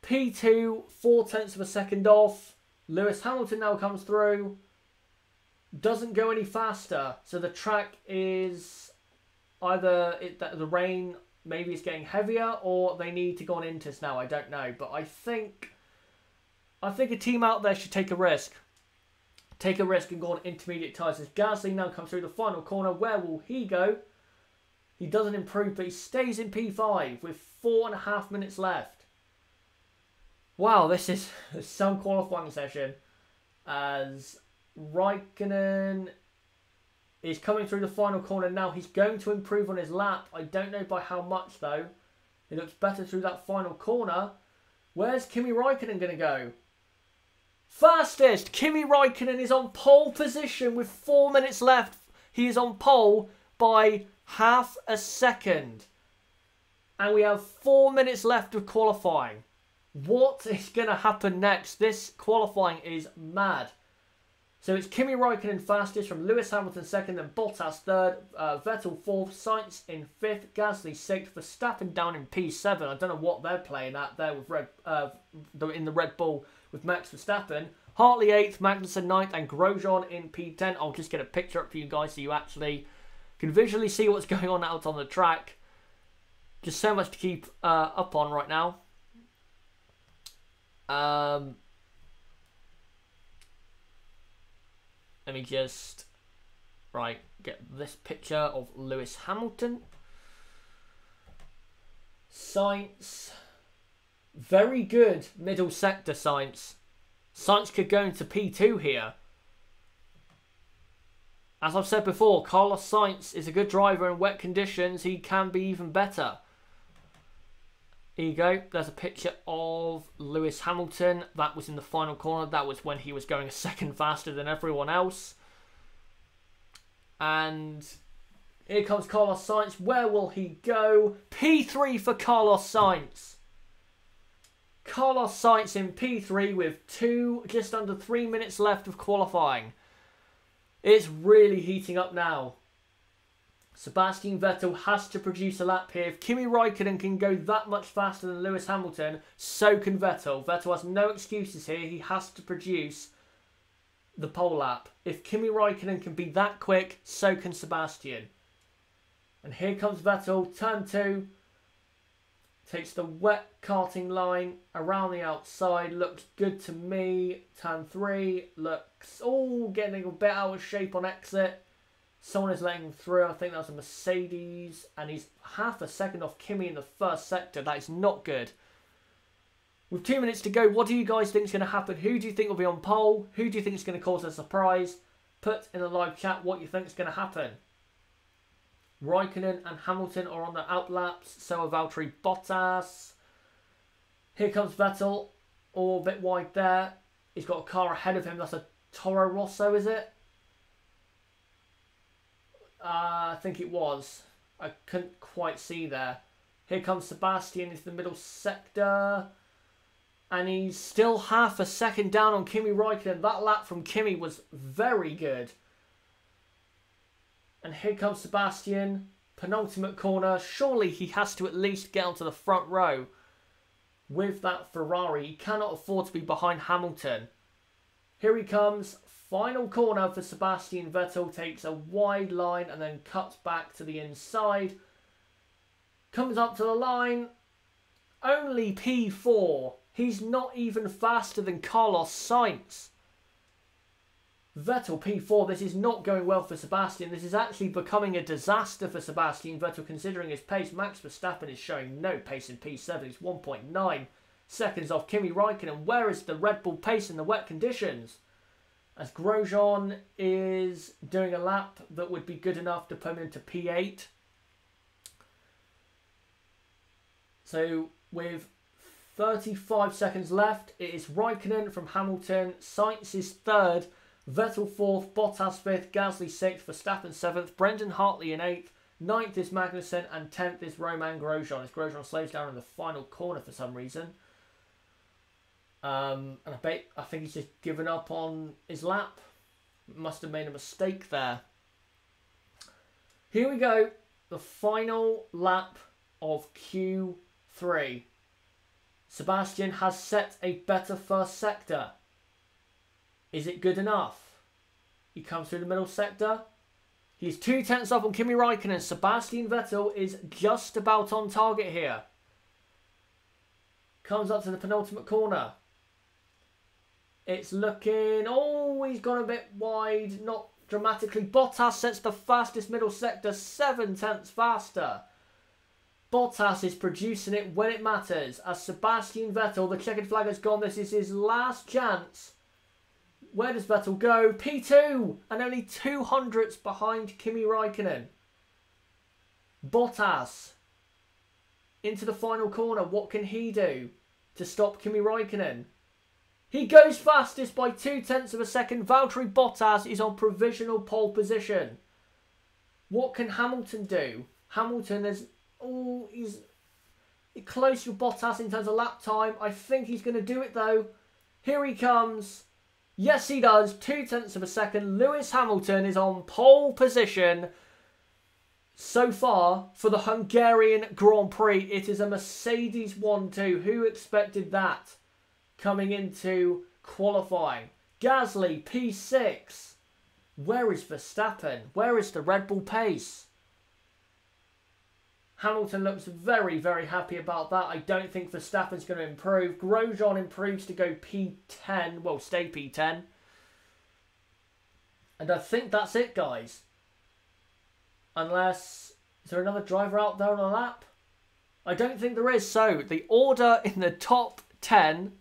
P2, 4/10 of a second off. Lewis Hamilton now comes through. Doesn't go any faster. So the track is either the rain maybe is getting heavier, or they need to go on Inters now. I don't know. But I think a team out there should take a risk. Take a risk and go on intermediate tyres. As Gasly now comes through the final corner. Where will he go? He doesn't improve, but he stays in P5 with 4.5 minutes left. Wow, this is some qualifying session. As Raikkonen is coming through the final corner now. He's going to improve on his lap. I don't know by how much, though. He looks better through that final corner. Where's Kimi Raikkonen going to go? Fastest! Kimi Raikkonen is on pole position with 4 minutes left. He is on pole by half a second. And we have 4 minutes left of qualifying. What is going to happen next? This qualifying is mad. So it's Kimi Raikkonen fastest, from Lewis Hamilton second, then Bottas third, Vettel fourth, Sainz in fifth, Gasly sixth, Verstappen down in P7. I don't know what they're playing at there with in the Red Bull with Max Verstappen. Hartley 8th, Magnussen 9th, and Grosjean in P10. I'll just get a picture up for you guys so you actually can visually see what's going on out on the track. Just so much to keep up on right now. Let me just get this picture of Lewis Hamilton. Sainz. Very good middle sector, Sainz. Sainz could go into P2 here. As I've said before, Carlos Sainz is a good driver in wet conditions. He can be even better. Here you go. There's a picture of Lewis Hamilton. That was in the final corner. That was when he was going a second faster than everyone else. And here comes Carlos Sainz. Where will he go? P3 for Carlos Sainz. Carlos Sainz in P3 with just under 3 minutes left of qualifying. It's really heating up now. Sebastian Vettel has to produce a lap here. If Kimi Raikkonen can go that much faster than Lewis Hamilton, so can Vettel. Vettel has no excuses here. He has to produce the pole lap. If Kimi Raikkonen can be that quick, so can Sebastian. And here comes Vettel, turn 2. Takes the wet karting line around the outside. Looks good to me. Turn 3. Looks, getting a bit out of shape on exit. Someone is letting him through. I think that was a Mercedes. And he's half a second off Kimi in the first sector. That is not good. With 2 minutes to go, what do you guys think is going to happen? Who do you think will be on pole? Who do you think is going to cause a surprise? Put in the live chat what you think is going to happen. Raikkonen and Hamilton are on the outlaps. So are Valtteri Bottas. Here comes Vettel. A bit wide there. He's got a car ahead of him. That's a Toro Rosso, is it? I think it was. I couldn't quite see there. Here comes Sebastian into the middle sector. And he's still half a second down on Kimi Raikkonen. That lap from Kimi was very good. And here comes Sebastian. Penultimate corner. Surely he has to at least get onto the front row with that Ferrari. He cannot afford to be behind Hamilton. Here he comes. Final corner for Sebastian Vettel. Takes a wide line and then cuts back to the inside. Comes up to the line. Only P4. He's not even faster than Carlos Sainz. Vettel P4. This is not going well for Sebastian. This is actually becoming a disaster for Sebastian Vettel considering his pace. Max Verstappen is showing no pace in P7. He's 1.9 seconds off Kimi Raikkonen. Where is the Red Bull pace in the wet conditions? As Grosjean is doing a lap that would be good enough to put him into P8. So with 35 seconds left, it is Raikkonen from Hamilton. Sainz is third. Vettel fourth. Bottas fifth. Gasly sixth. Verstappen seventh. Brendan Hartley in eighth. Ninth is Magnussen. And 10th is Romain Grosjean. As Grosjean slows down in the final corner for some reason. And I think he's just given up on his lap. Must have made a mistake there. Here we go. The final lap of Q3. Sebastian has set a better first sector. Is it good enough? He comes through the middle sector. He's 2 tenths up on Kimi Räikkönen. Sebastian Vettel is just about on target here. Comes up to the penultimate corner. It's looking... Oh, he's gone a bit wide. Not dramatically. Bottas sets the fastest middle sector. 7 tenths faster. Bottas is producing it when it matters. As Sebastian Vettel, the checkered flag has gone. This is his last chance. Where does Vettel go? P2! And only 2 hundredths behind Kimi Räikkönen. Bottas. Into the final corner. What can he do to stop Kimi Räikkönen? He goes fastest by 2 tenths of a second. Valtteri Bottas is on provisional pole position. What can Hamilton do? Hamilton is... Oh, he's close with Bottas in terms of lap time. I think he's going to do it though. Here he comes. Yes, he does. 2 tenths of a second. Lewis Hamilton is on pole position. So far, for the Hungarian Grand Prix, it is a Mercedes 1-2. Who expected that coming into qualifying? Gasly, P6. Where is Verstappen? Where is the Red Bull pace? Hamilton looks very, very happy about that. I don't think Verstappen's going to improve. Grosjean improves to go P10. Well, stay P10. And I think that's it, guys. Unless... Is there another driver out there on a lap? I don't think there is. So, the order in the top 10.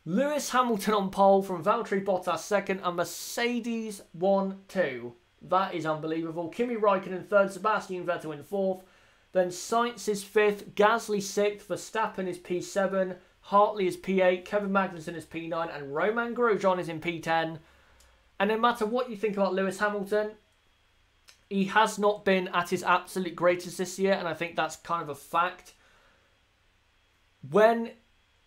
Lewis Hamilton on pole from Valtteri Bottas second. And Mercedes 1-2. That is unbelievable. Kimi Räikkönen third. Sebastian Vettel in fourth. Then Sainz is 5th, Gasly 6th, Verstappen is P7, Hartley is P8, Kevin Magnussen is P9, and Romain Grosjean is in P10. And no matter what you think about Lewis Hamilton, he has not been at his absolute greatest this year, and I think that's kind of a fact. When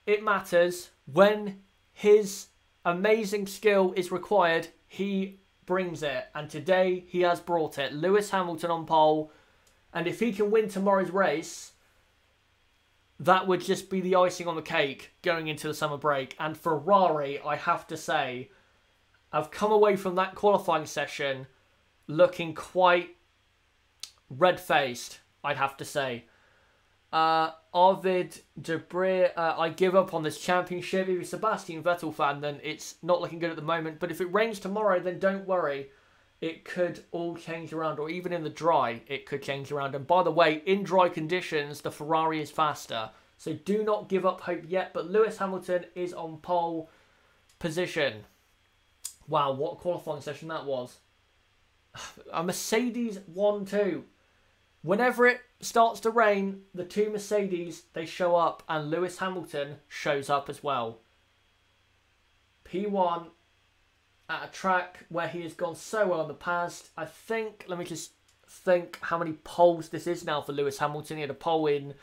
it matters, when his amazing skill is required, he brings it. And today, he has brought it. Lewis Hamilton on pole. And if he can win tomorrow's race, that would just be the icing on the cake going into the summer break. And Ferrari, I have to say, have come away from that qualifying session looking quite red-faced, I'd have to say. Arvid Debris, I give up on this championship. If you're a Sebastian Vettel fan, then it's not looking good at the moment. But if it rains tomorrow, then don't worry. It could all change around, or even in the dry, it could change around. And by the way, in dry conditions, the Ferrari is faster. So do not give up hope yet. But Lewis Hamilton is on pole position. Wow, what a qualifying session that was. A Mercedes 1-2. Whenever it starts to rain, the 2 Mercedes, they show up. And Lewis Hamilton shows up as well. P1. At a track where he has gone so well in the past. I think, let me just think how many poles this is now for Lewis Hamilton. He had a pole in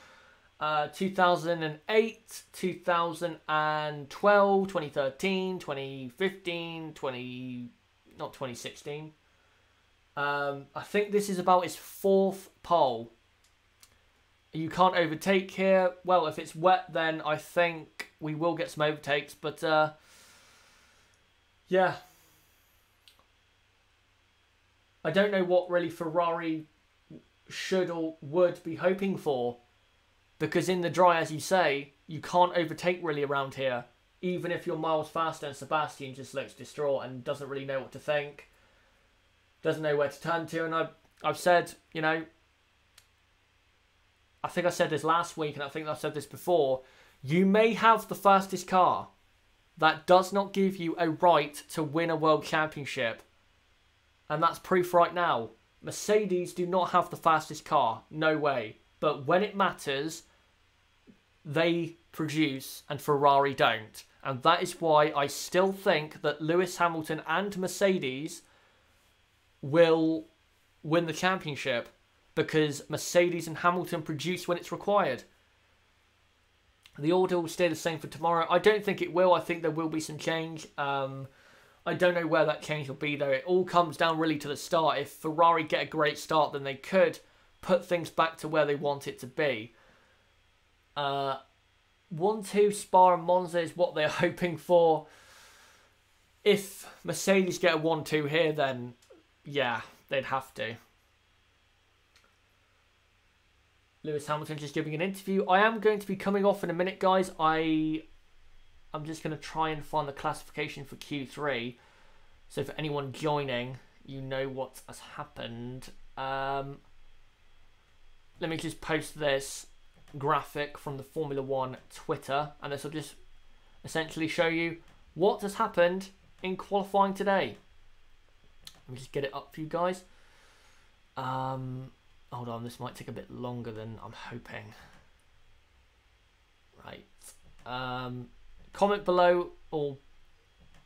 2008, 2012, 2013, 2015, not 2016. I think this is about his 4th pole. You can't overtake here. Well, if it's wet, then I think we will get some overtakes. But, yeah. I don't know what really Ferrari should or would be hoping for. Because in the dry, as you say, you can't overtake really around here. Even if you're miles faster, and Sebastian just looks distraught and doesn't really know what to think. Doesn't know where to turn to. And I've said, you know, I think I said this last week, and I think I've said this before. You may have the fastest car. That does not give you a right to win a world championship. And that's proof right now. Mercedes do not have the fastest car. No way. But when it matters, they produce and Ferrari don't. And that is why I still think that Lewis Hamilton and Mercedes will win the championship. Because Mercedes and Hamilton produce when it's required. The order will stay the same for tomorrow. I don't think it will. I think there will be some change. I don't know where that change will be, though. It all comes down really to the start. If Ferrari get a great start, then they could put things back to where they want it to be. 1-2 Spa and Monza is what they're hoping for. If Mercedes get a 1-2 here, then yeah, they'd have to. Lewis Hamilton just giving an interview. I am going to be coming off in a minute, guys. I'm just going to try and find the classification for Q3. So for anyone joining, you know what has happened. Let me just post this graphic from the Formula 1 Twitter. And this will just essentially show you what has happened in qualifying today. Let me just get it up for you guys. Hold on, this might take a bit longer than I'm hoping. Right. Comment below or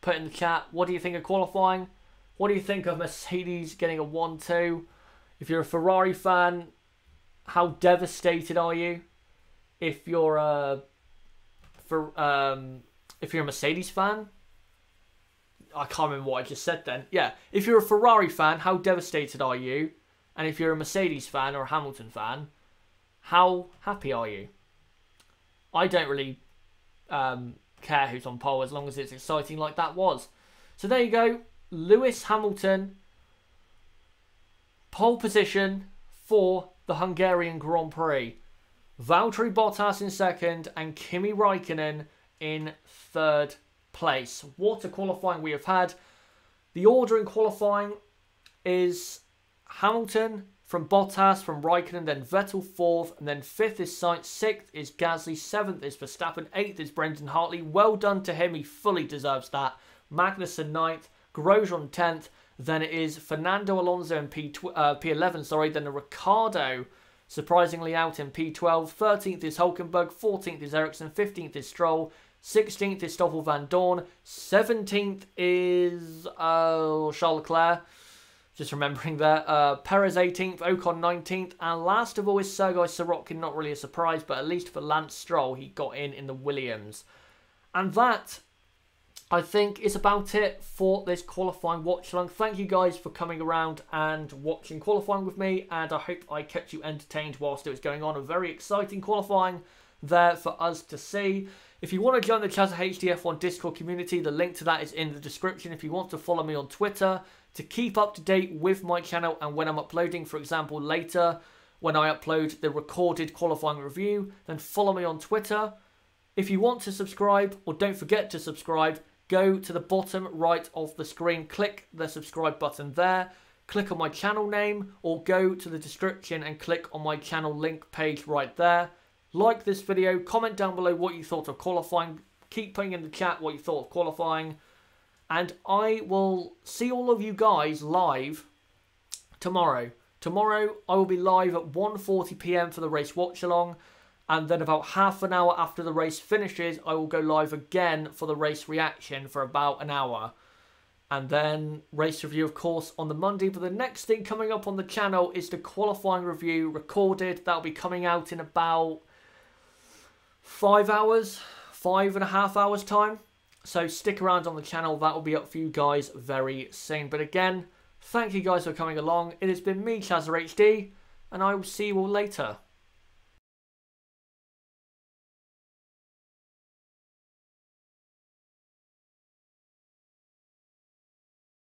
put in the chat, what do you think of qualifying? What do you think of Mercedes getting a 1-2? If you're a Ferrari fan, how devastated are you? If you're a Mercedes fan, I can't remember what I just said then. Yeah, if you're a Ferrari fan, how devastated are you? And if you're a Mercedes fan or a Hamilton fan, how happy are you? I don't really care who's on pole as long as it's exciting like that was. So there you go. Lewis Hamilton, pole position for the Hungarian Grand Prix. Valtteri Bottas in second and Kimi Räikkönen in third place. What a qualifying we have had. The order in qualifying is Hamilton from Bottas, from Räikkönen, then Vettel fourth, and then fifth is Sainz, sixth is Gasly, seventh is Verstappen, eighth is Brendan Hartley. Well done to him, he fully deserves that. Magnussen ninth, Grosjean 10th, then it is Fernando Alonso in P11, then a Ricciardo surprisingly out in P12, 13th is Hulkenberg, 14th is Ericsson, 15th is Stroll, 16th is Stoffel Van Dorn, 17th is Charles Leclerc. Just remembering that. Perez 18th, Ocon 19th. And last of all is Sergei Sorokin. Not really a surprise, but at least for Lance Stroll, he got in the Williams. And that, I think, is about it for this qualifying watch-along. Thank you guys for coming around and watching qualifying with me. And I hope I kept you entertained whilst it was going on. A very exciting qualifying there for us to see. If you want to join the Chazza HDF1 Discord community, the link to that is in the description. If you want to follow me on Twitter to keep up to date with my channel and when I'm uploading, for example, later when I upload the recorded qualifying review, then follow me on Twitter. If you want to subscribe, or don't forget to subscribe, go to the bottom right of the screen, click the subscribe button there, click on my channel name, or go to the description and click on my channel link page right there. Like this video, comment down below what you thought of qualifying, keep putting in the chat what you thought of qualifying, and I will see all of you guys live tomorrow. Tomorrow I will be live at 1:40 PM for the race watch-along, and then about half an hour after the race finishes, I will go live again for the race reaction for about an hour. And then race review, of course, on the Monday. But the next thing coming up on the channel is the qualifying review recorded. That'll be coming out in about 5 hours, 5.5 hours time. So stick around on the channel. That will be up for you guys very soon. But again, thank you guys for coming along. It has been me, Chazza HD, and I will see you all later.